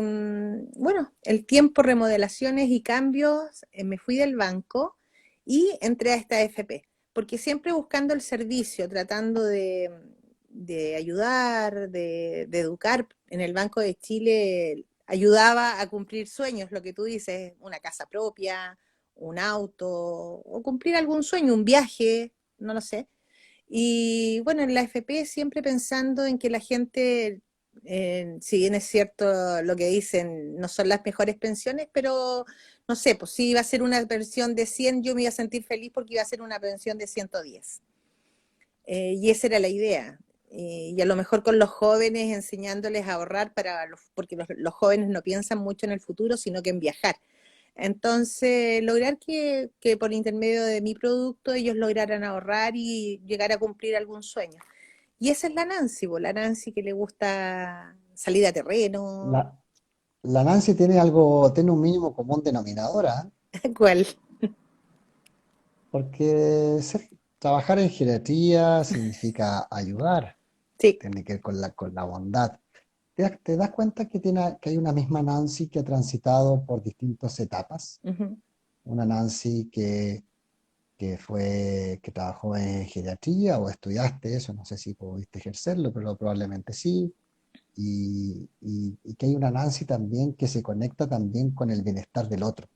bueno, el tiempo, remodelaciones y cambios, me fui del banco y entré a esta FP, porque siempre buscando el servicio, tratando de ayudar, de educar. En el Banco de Chile ayudaba a cumplir sueños, lo que tú dices, una casa propia, un auto, o cumplir algún sueño, un viaje, no lo sé. Y bueno, en la FP siempre pensando en que la gente, si bien es cierto lo que dicen, no son las mejores pensiones, pero no sé, pues si iba a ser una pensión de 100 yo me iba a sentir feliz porque iba a ser una pensión de 110. Y esa era la idea. Y a lo mejor con los jóvenes enseñándoles a ahorrar porque los jóvenes no piensan mucho en el futuro, sino que en viajar. Entonces, lograr que por intermedio de mi producto ellos lograran ahorrar y llegar a cumplir algún sueño. Y esa es la Nancy, la Nancy que le gusta salir a terreno. La, la Nancy tiene un mínimo común denominador, ¿ah? ¿Cuál? Porque trabajar en geriatría significa ayudar, Sí. tiene que ver con la bondad. ¿Te das cuenta que hay una misma Nancy que ha transitado por distintas etapas? Uh-huh. Una Nancy que trabajó en geriatría o estudiaste eso, no sé si pudiste ejercerlo, pero probablemente sí. Y que hay una Nancy también que se conecta también con el bienestar del otro,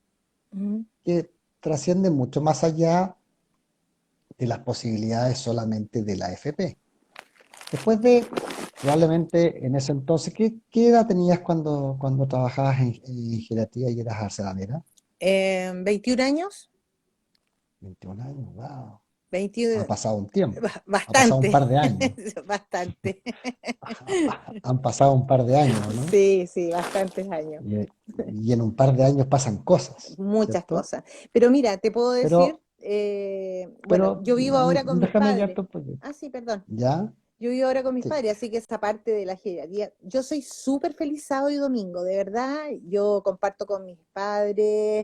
Uh-huh. que trasciende mucho más allá de las posibilidades solamente de la AFP. Después de, probablemente en ese entonces, ¿qué edad tenías cuando trabajabas en geriatría y eras arsenalera? 21 años, 21 años, wow. Ha 21, pasado un tiempo, ha pasado un bastante, par de años. bastante. Han pasado un par de años, ¿no? Sí, sí, bastantes años. Y en un par de años pasan cosas, Muchas ¿cierto? cosas. Pero mira, te puedo decir, Pero, bueno, pero yo vivo ahora con mis déjame padres. guiarte un poquito. Ah, sí, perdón. ¿Ya? Yo vivo ahora con mis Sí. padres, así que esa parte de la geriatría, yo soy súper feliz sábado y domingo, de verdad. Yo comparto con mis padres,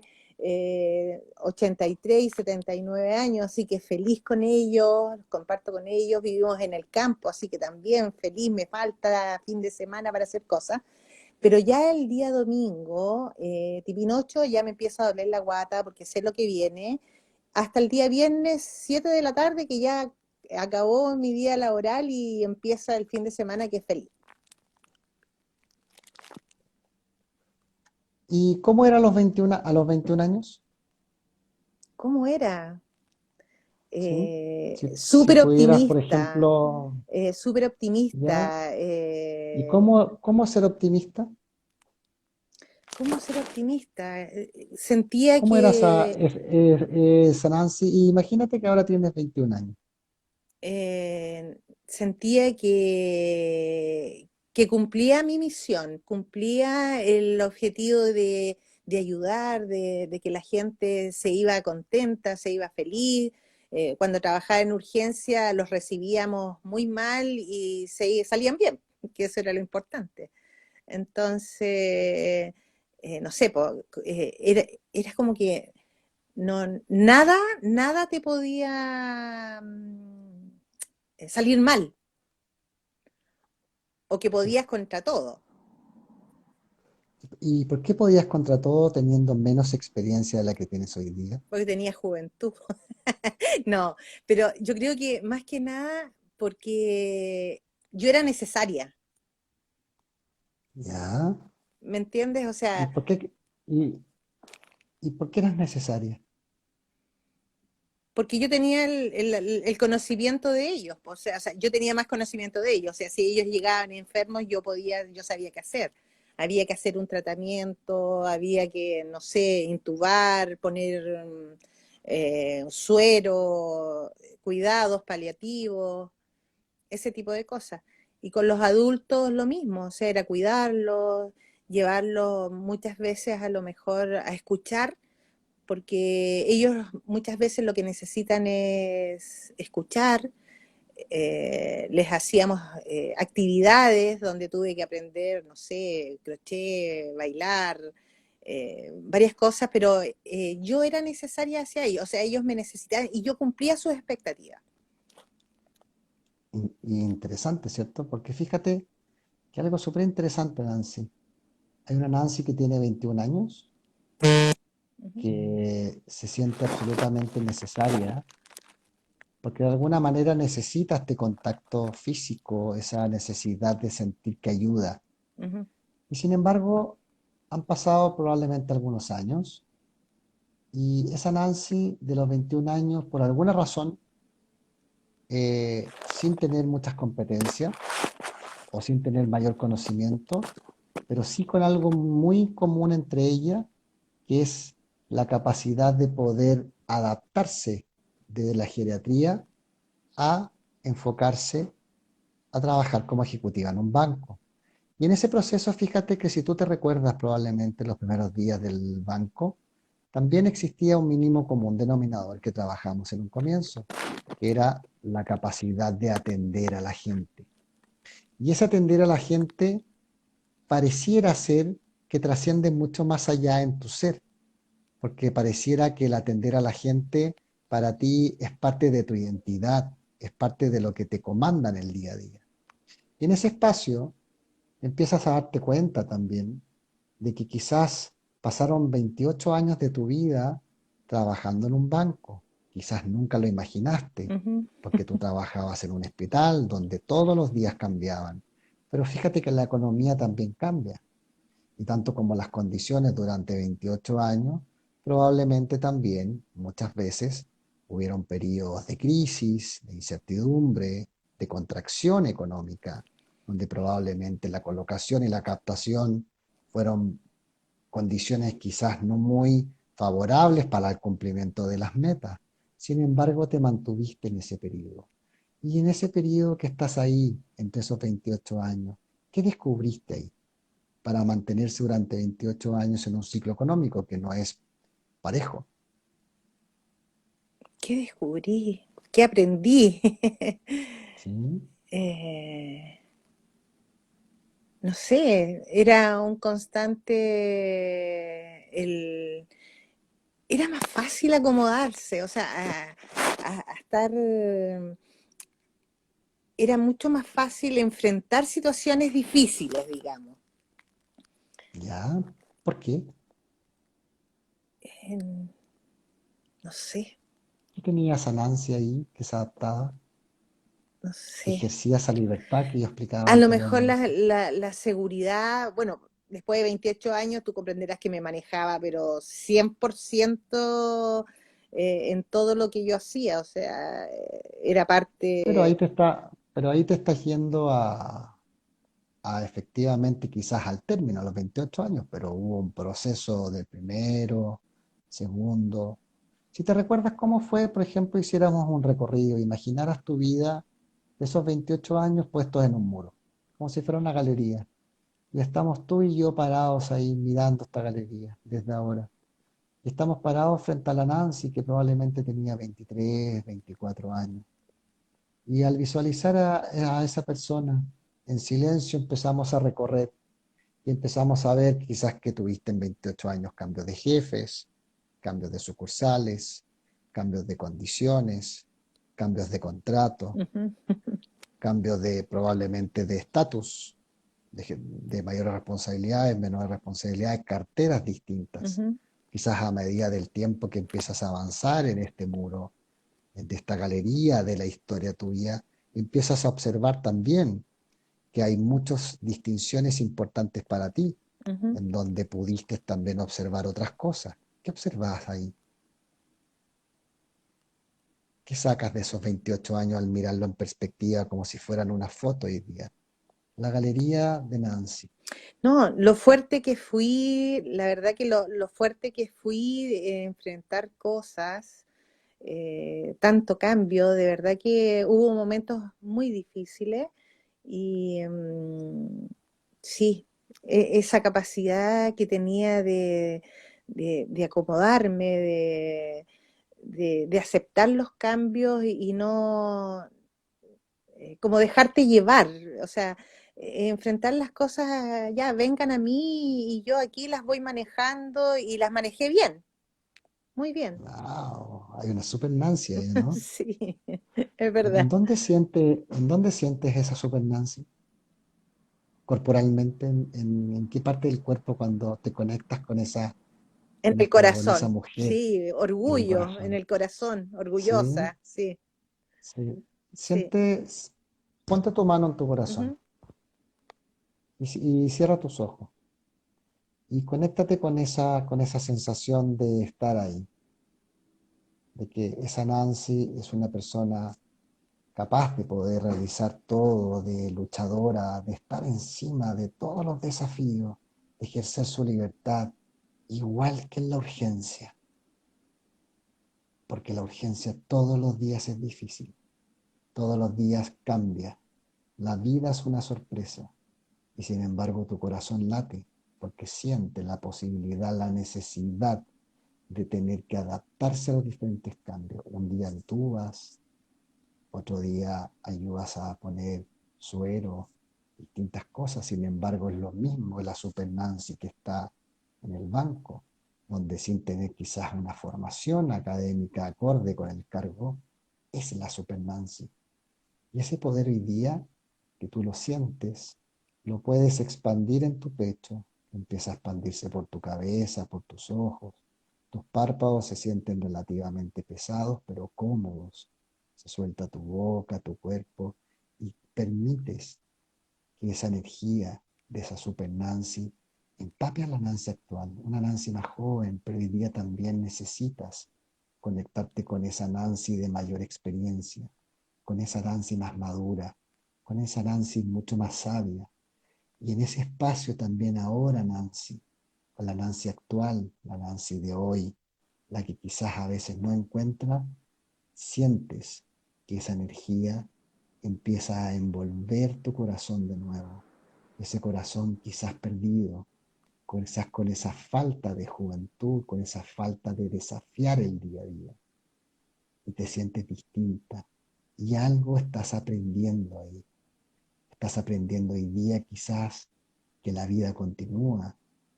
83 y 79 años, así que feliz con ellos, comparto con ellos, vivimos en el campo, así que también feliz, me falta fin de semana para hacer cosas. Pero ya el día domingo, tipín 8, ya me empieza a doler la guata porque sé lo que viene. Hasta el día viernes, 7 de la tarde, que ya acabó mi día laboral y empieza el fin de semana, que es feliz. ¿Y cómo era a los 21 años? ¿Cómo era? ¿Sí? Si Súper pudieras, por optimista, ejemplo, súper ya, optimista. ¿y cómo ser optimista? ¿Cómo ser optimista? Sentía ¿Cómo era que esa Nancy? Y imagínate que ahora tienes 21 años. eh, sentía que cumplía mi misión, cumplía el objetivo de ayudar, de que la gente se iba contenta, se iba feliz. Cuando trabajaba en urgencia los recibíamos muy mal y salían bien, que eso era lo importante. Entonces, no sé, era como que nada te podía salir mal o que podías contra todo, ¿Y por qué podías contra todo teniendo menos experiencia de la que tienes hoy día? porque tenías juventud. No, pero yo creo que más que nada porque yo era necesaria, ¿Ya? ¿me entiendes? O ¿Y sea, por qué, y, y por qué eras necesaria? porque yo tenía el conocimiento de ellos, o sea, yo tenía más conocimiento de ellos, o sea, si ellos llegaban enfermos, yo sabía qué hacer. Había que hacer un tratamiento, había que, no sé, intubar, poner suero, cuidados paliativos, ese tipo de cosas. Y con los adultos lo mismo, o sea, era cuidarlos, llevarlos muchas veces a lo mejor a escuchar porque ellos muchas veces lo que necesitan es escuchar. Les hacíamos actividades donde tuve que aprender, no sé, crochet, bailar, varias cosas, pero yo era necesaria hacia ellos, o sea, ellos me necesitaban y yo cumplía sus expectativas. Y interesante, ¿cierto? Porque fíjate que algo súper interesante, Nancy. Hay una Nancy que tiene 21 años, Uh -huh. que se siente absolutamente necesaria, porque de alguna manera necesita este contacto físico, esa necesidad de sentir que ayuda. Uh -huh. Y sin embargo, han pasado probablemente algunos años, y esa Nancy de los 21 años, por alguna razón, sin tener muchas competencias o sin tener mayor conocimiento, pero sí con algo muy común entre ellas, que es la capacidad de poder adaptarse desde la geriatría a enfocarse a trabajar como ejecutiva en un banco. Y en ese proceso, fíjate que si tú te recuerdas probablemente los primeros días del banco, también existía un mínimo común denominador que trabajamos en un comienzo, que era la capacidad de atender a la gente. Y ese atender a la gente pareciera ser que trasciende mucho más allá en tu ser, porque pareciera que el atender a la gente para ti es parte de tu identidad, es parte de lo que te comanda en el día a día. Y en ese espacio empiezas a darte cuenta también de que quizás pasaron 28 años de tu vida trabajando en un banco. Quizás nunca lo imaginaste, Uh -huh. porque tú trabajabas en un hospital donde todos los días cambiaban. Pero fíjate que la economía también cambia, y tanto como las condiciones durante 28 años, probablemente también muchas veces hubieron periodos de crisis, de incertidumbre, de contracción económica, donde probablemente la colocación y la captación fueron condiciones quizás no muy favorables para el cumplimiento de las metas. Sin embargo, te mantuviste en ese periodo. Y en ese periodo que estás ahí, entre esos 28 años, ¿qué descubriste ahí para mantenerse durante 28 años en un ciclo económico que no es parejo? ¿Qué descubrí? ¿Qué aprendí? ¿Sí? eh, no sé, era un constante, era más fácil acomodarse, o sea, a estar, era mucho más fácil enfrentar situaciones difíciles, digamos. ¿Ya? ¿Por qué? En- no sé, ¿Qué tenía esa Nancy ahí que se adaptaba, no que sé. ejercía esa libertad que yo explicaba A lo mejor anteriormente? la seguridad, bueno, después de 28 años tú comprenderás que me manejaba, pero 100% en todo lo que yo hacía, o sea, era parte. Pero ahí te estás yendo a efectivamente quizás al término, a los 28 años, pero hubo un proceso de primero, segundo. Si te recuerdas cómo fue, por ejemplo, hiciéramos un recorrido, imaginaras tu vida de esos 28 años puestos en un muro, como si fuera una galería. Y estamos tú y yo parados ahí mirando esta galería desde ahora. Y estamos parados frente a la Nancy, que probablemente tenía 23, 24 años. Y al visualizar a esa persona en silencio empezamos a recorrer y empezamos a ver quizás que tuviste en 28 años cambios de jefes, cambios de sucursales, cambios de condiciones, cambios de contrato, Ujú, cambios de probablemente de estatus, de mayores responsabilidades, menores responsabilidades, carteras distintas. ujú, Quizás a medida del tiempo que empiezas a avanzar en este muro, de esta galería de la historia tuya, empiezas a observar también que hay muchas distinciones importantes para ti, ujú. en donde pudiste también observar otras cosas. ¿Qué observas ahí? ¿Qué sacas de esos 28 años al mirarlo en perspectiva como si fueran una foto hoy día? La galería de Nancy. No, lo fuerte que fui, la verdad que lo fuerte que fui de enfrentar cosas, tanto cambio, de verdad que hubo momentos muy difíciles y sí, esa capacidad que tenía de acomodarme, de aceptar los cambios y no, como dejarte llevar, o sea, enfrentar las cosas, ya vengan a mí y yo aquí las voy manejando y las manejé bien, muy bien. Wow, hay una super Nancy ahí, ¿no? Sí, es verdad. En dónde sientes esa super Nancy? Corporalmente, en qué parte del cuerpo cuando te conectas En el con esa corazón, mujer sí, en el orgullo, en corazón. el corazón, Sí, orgullosa, sí, sí. sí. Ponte tu mano en tu corazón Ujú, y cierra tus ojos y conéctate con esa sensación de estar ahí, de que esa Nancy es una persona capaz de poder realizar todo, de luchadora, de estar encima de todos los desafíos, de ejercer su libertad, igual que en la urgencia, porque la urgencia todos los días es difícil, todos los días cambia, la vida es una sorpresa y sin embargo tu corazón late porque siente la posibilidad, la necesidad de tener que adaptarse a los diferentes cambios. Un día entubas, otro día ayudas a poner suero, distintas cosas, sin embargo es lo mismo la Super Nancy que está en el banco, donde sin tener quizás una formación académica acorde con el cargo, es la Super Nancy. Y ese poder hoy día, que tú lo sientes, lo puedes expandir en tu pecho, empieza a expandirse por tu cabeza, por tus ojos. Tus párpados se sienten relativamente pesados, pero cómodos. Se suelta tu boca, tu cuerpo, y permites que esa energía de esa super Nancy empape a la Nancy actual, una Nancy más joven, pero hoy día también necesitas conectarte con esa Nancy de mayor experiencia, con esa Nancy más madura, con esa Nancy mucho más sabia. Y en ese espacio también ahora, Nancy, con la Nancy actual, la Nancy de hoy, la que quizás a veces no encuentra, sientes que esa energía empieza a envolver tu corazón de nuevo. Ese corazón quizás perdido, quizás con esa falta de juventud, con esa falta de desafiar el día a día. Y te sientes distinta. Y algo estás aprendiendo ahí. Estás aprendiendo hoy día quizás que la vida continúa,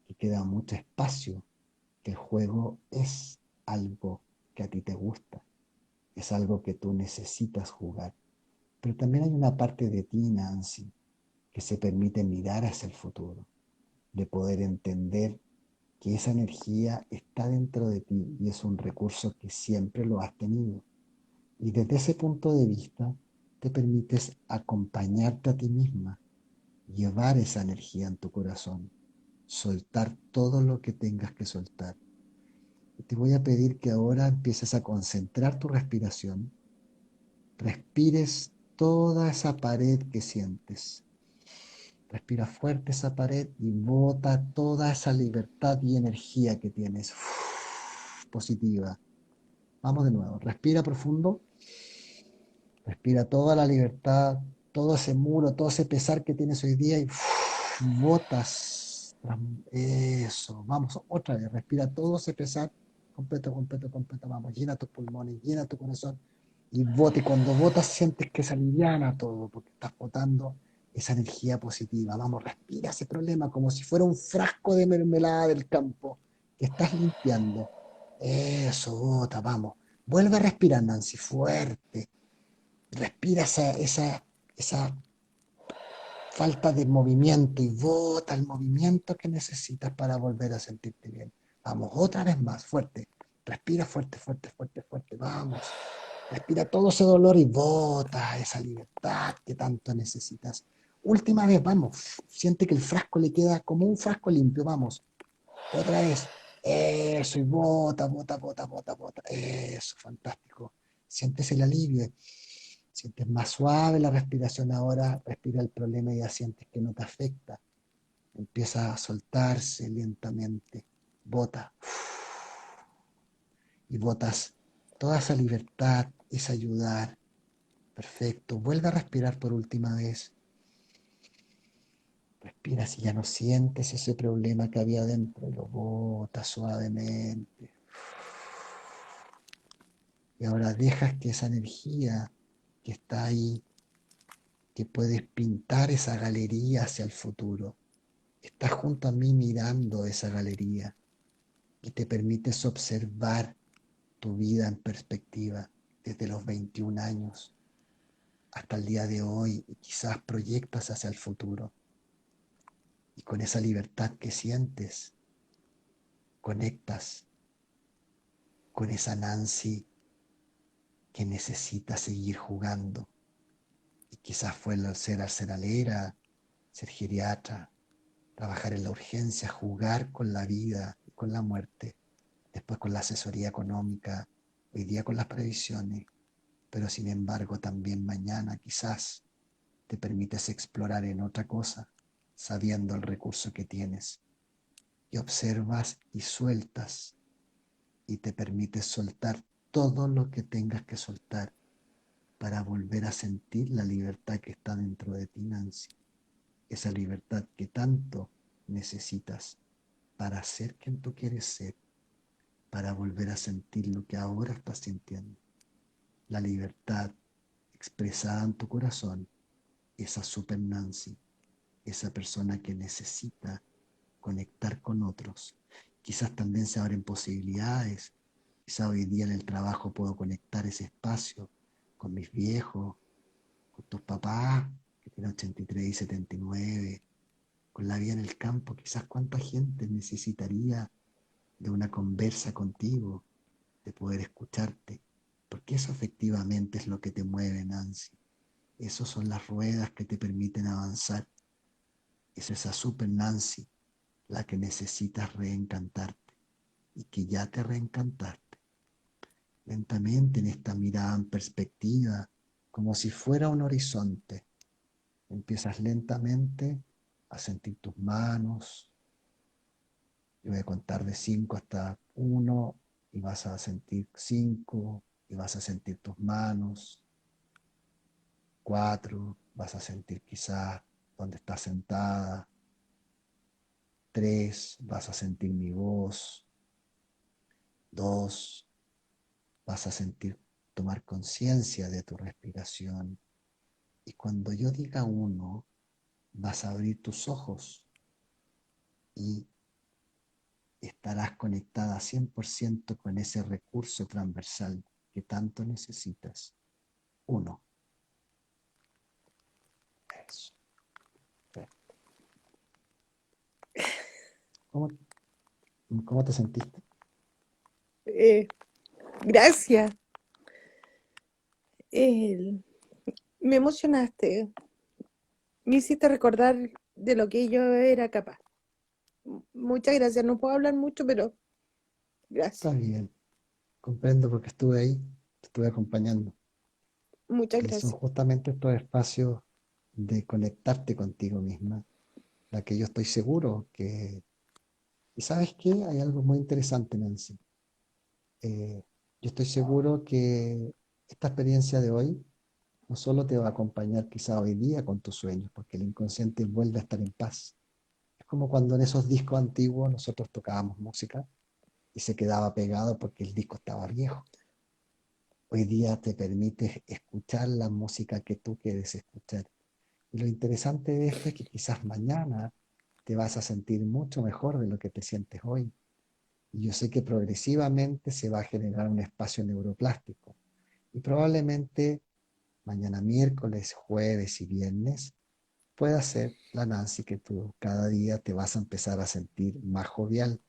que queda mucho espacio, que el juego es algo que a ti te gusta, es algo que tú necesitas jugar. Pero también hay una parte de ti, Nancy, que se permite mirar hacia el futuro, de poder entender que esa energía está dentro de ti y es un recurso que siempre lo has tenido. Y desde ese punto de vista, te permites acompañarte a ti misma, llevar esa energía en tu corazón, soltar todo lo que tengas que soltar. Y te voy a pedir que ahora empieces a concentrar tu respiración, respires toda esa pared que sientes. Respira fuerte esa pared y bota toda esa libertad y energía que tienes. Positiva. Vamos de nuevo. Respira profundo. Respira toda la libertad, todo ese muro, todo ese pesar que tienes hoy día y botas. Eso. Vamos, otra vez. Respira todo ese pesar. Completo, completo, completo. Vamos, llena tus pulmones, llena tu corazón y bota. Y cuando botas sientes que se aliviana todo porque estás botando esa energía positiva. Vamos, respira ese problema como si fuera un frasco de mermelada del campo que estás limpiando. Eso, bota, vamos. Vuelve a respirar, Nancy, fuerte. Respira esa falta de movimiento y bota el movimiento que necesitas para volver a sentirte bien. Vamos, otra vez más, fuerte. Respira fuerte, fuerte, fuerte, fuerte. Vamos. Respira todo ese dolor y bota esa libertad que tanto necesitas. Última vez, vamos. Siente que el frasco le queda como un frasco limpio. Vamos. Otra vez. Eso, y bota, bota, bota, bota, bota. Eso, fantástico. Sientes el alivio. Sientes más suave la respiración ahora, respira el problema y ya sientes que no te afecta. Empieza a soltarse lentamente. Bota. Y botas toda esa libertad, ese ayudar. Perfecto. Vuelve a respirar por última vez. Respira si ya no sientes ese problema que había dentro. Lo botas suavemente. Y ahora dejas que esa energía que está ahí, que puedes pintar esa galería hacia el futuro, estás junto a mí mirando esa galería y te permites observar tu vida en perspectiva desde los 21 años hasta el día de hoy y quizás proyectas hacia el futuro. Y con esa libertad que sientes, conectas con esa Nancy que necesita seguir jugando. Y quizás fue el ser arsenalera, ser geriatra, trabajar en la urgencia, jugar con la vida y con la muerte, después con la asesoría económica, hoy día con las previsiones, pero sin embargo también mañana quizás te permites explorar en otra cosa, sabiendo el recurso que tienes, y observas y sueltas, y te permites soltar todo lo que tengas que soltar para volver a sentir la libertad que está dentro de ti, Nancy, esa libertad que tanto necesitas para ser quien tú quieres ser, para volver a sentir lo que ahora estás sintiendo. La libertad expresada en tu corazón, esa super Nancy, esa persona que necesita conectar con otros. Quizás también se abren posibilidades. Quizás hoy día en el trabajo puedo conectar ese espacio con mis viejos, con tus papás, que tienen 83 y 79, con la vida en el campo. Quizás cuánta gente necesitaría de una conversa contigo, de poder escucharte, porque eso efectivamente es lo que te mueve, Nancy. Esas son las ruedas que te permiten avanzar. Es esa super Nancy la que necesitas reencantarte y que ya te reencantaste. Lentamente en esta mirada en perspectiva, como si fuera un horizonte, empiezas lentamente a sentir tus manos. Yo voy a contar de 5 hasta 1 y vas a sentir 5 y vas a sentir tus manos. 4, vas a sentir quizás donde estás sentada. 3, vas a sentir mi voz. 2, vas a sentir tomar conciencia de tu respiración. Y cuando yo diga 1, vas a abrir tus ojos y estarás conectada 100% con ese recurso transversal que tanto necesitas. 1. Eso. ¿Cómo, cómo te sentiste? Eh, Gracias. Eh, Me emocionaste. Me hiciste recordar de lo que yo era capaz. Muchas gracias. No puedo hablar mucho, pero Está gracias. bien, comprendo porque estuve ahí, te estuve acompañando. Muchas Y son gracias. justamente estos espacios de conectarte contigo misma, la que yo estoy seguro que... ¿Y sabes qué? Hay algo muy interesante, Nancy. Yo estoy seguro que esta experiencia de hoy no solo te va a acompañar quizá hoy día con tus sueños, porque el inconsciente vuelve a estar en paz. Es como cuando en esos discos antiguos nosotros tocábamos música y se quedaba pegado porque el disco estaba viejo. Hoy día te permites escuchar la música que tú quieres escuchar. Y lo interesante de esto es que quizás mañana te vas a sentir mucho mejor de lo que te sientes hoy. Y yo sé que progresivamente se va a generar un espacio neuroplástico. Y probablemente mañana miércoles, jueves y viernes pueda ser la Nancy que tú cada día te vas a empezar a sentir más jovial,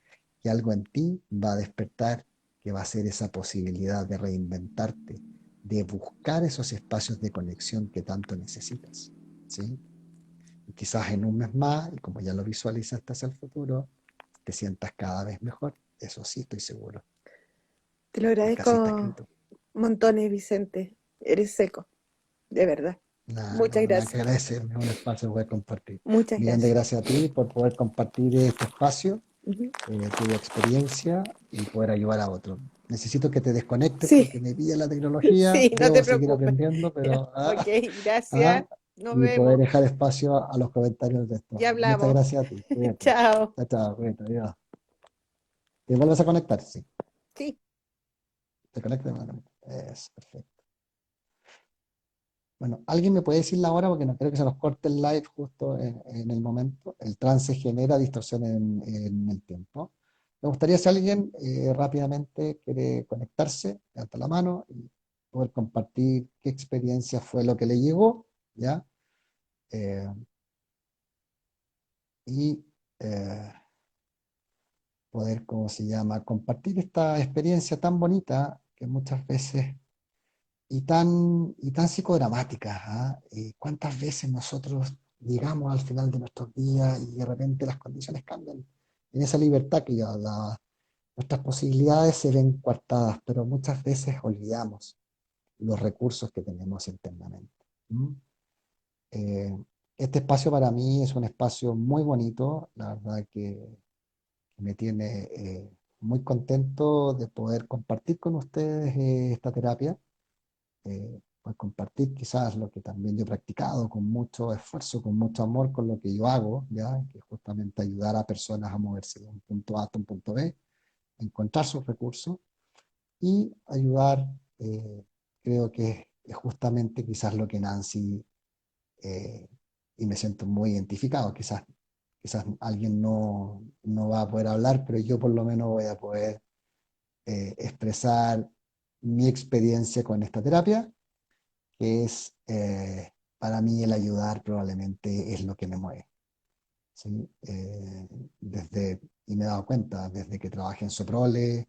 que algo en ti va a despertar, que va a ser esa posibilidad de reinventarte, de buscar esos espacios de conexión que tanto necesitas, ¿sí? Y quizás en un mes más, y como ya lo visualizaste hacia el futuro, te sientas cada vez mejor. Eso sí estoy seguro, Te lo porque así está agradezco escrito. montones, Vicente. Eres seco, de verdad. Nada, Muchas no, nada que gracias. agradecerme, es un espacio que voy a compartir. Muchas Millón de gracias. gracias a ti por poder compartir este espacio, Ujú. tu experiencia y poder ayudar a otros. Necesito que te desconectes Sí, porque me pilla la tecnología, sí, no te debo seguir preocupes. aprendiendo, Ya, pero ok, gracias. Nos y poder vemos. dejar espacio a los comentarios de esto. Ya Muchas hablamos. gracias a ti, cuídate. Chao. Chao, chao, cuídate, adiós. ¿Te vuelves a conectar? Sí, Sí. te conectas. Bueno, es perfecto. Bueno, ¿alguien me puede decir la hora? Porque no creo que se nos corte el live justo en el momento. El trance genera distorsión en el tiempo. Me gustaría si alguien rápidamente quiere conectarse, levanta la mano y poder compartir qué experiencia fue lo que le llegó, ¿ya? Eh, y eh, poder, ¿cómo se llama? Compartir esta experiencia tan bonita que muchas veces y tan psicodramáticas, ¿ah? ¿Cuántas veces nosotros llegamos al final de nuestros días y de repente las condiciones cambian? En esa libertad que yo hablaba, nuestras posibilidades se ven coartadas, pero muchas veces olvidamos los recursos que tenemos internamente. ¿Mm? Eh, este espacio para mí es un espacio muy bonito, la verdad que me tiene muy contento de poder compartir con ustedes esta terapia, pues compartir quizás lo que también yo he practicado con mucho esfuerzo, con mucho amor, con lo que yo hago, ¿ya? Que es justamente ayudar a personas a moverse de un punto A a un punto B, encontrar sus recursos y ayudar, creo que es justamente quizás lo que Nancy, eh, y me siento muy identificado, quizás alguien no va a poder hablar, pero yo por lo menos voy a poder expresar mi experiencia con esta terapia que es para mí el ayudar probablemente es lo que me mueve. ¿Sí? Y me he dado cuenta, desde que trabajé en Soprole,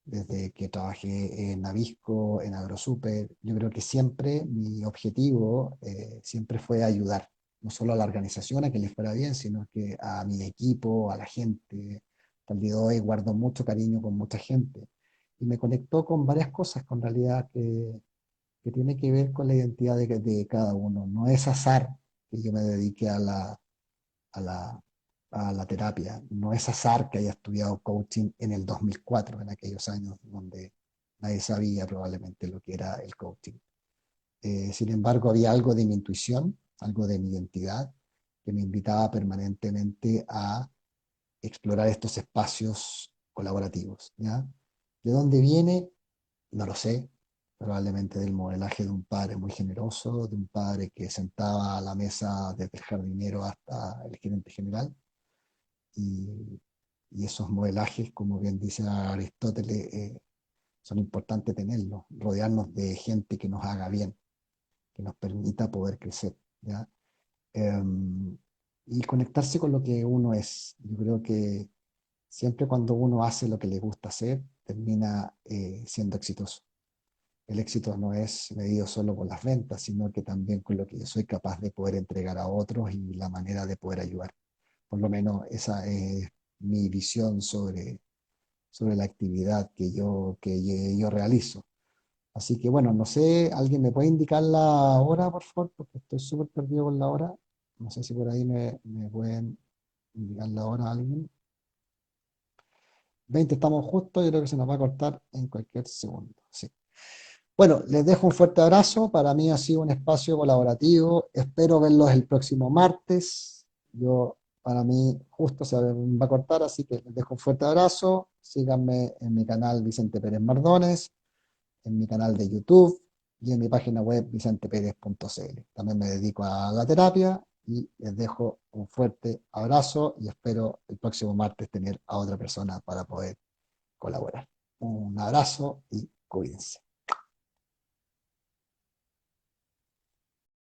desde que trabajé en Navisco, en AgroSuper, yo creo que siempre mi objetivo siempre fue ayudar, no solo a la organización a que les fuera bien, sino que a mi equipo, a la gente. Hasta el día de hoy guardo mucho cariño con mucha gente y me conectó con varias cosas con realidad que tiene que ver con la identidad de cada uno. No es azar que yo me dedique a la, a la terapia, no es azar que haya estudiado coaching en el 2004, en aquellos años donde nadie sabía probablemente lo que era el coaching. Sin embargo, había algo de mi intuición, algo de mi identidad, que me invitaba permanentemente a explorar estos espacios colaborativos, ¿ya? ¿De dónde viene? No lo sé, probablemente del modelaje de un padre muy generoso, de un padre que sentaba a la mesa desde el jardinero hasta el gerente general. Y, y esos modelajes, como bien dice Aristóteles, son importantes tenerlos, rodearnos de gente que nos haga bien, que nos permita poder crecer, ¿ya? Em, y conectarse con lo que uno es. Yo creo que siempre cuando uno hace lo que le gusta hacer, termina siendo exitoso. El éxito no es medido solo por las ventas, sino que también con lo que yo soy capaz de poder entregar a otros y la manera de poder ayudar. Por lo menos esa es mi visión sobre la actividad que yo realizo. Así que bueno, no sé, ¿alguien me puede indicar la hora, por favor? Porque estoy súper perdido con la hora. No sé si por ahí me pueden indicar la hora alguien. 20 estamos justo, yo creo que se nos va a cortar en cualquier segundo. Sí. Bueno, les dejo un fuerte abrazo. Para mí ha sido un espacio colaborativo. Espero verlos el próximo martes. Para mí, justo se va a cortar, así que les dejo un fuerte abrazo. Síganme en mi canal Vicente Pérez Mardones, en mi canal de YouTube y en mi página web vicenteperez.cl. También me dedico a la terapia y les dejo un fuerte abrazo y espero el próximo martes tener a otra persona para poder colaborar. Un abrazo y cuídense.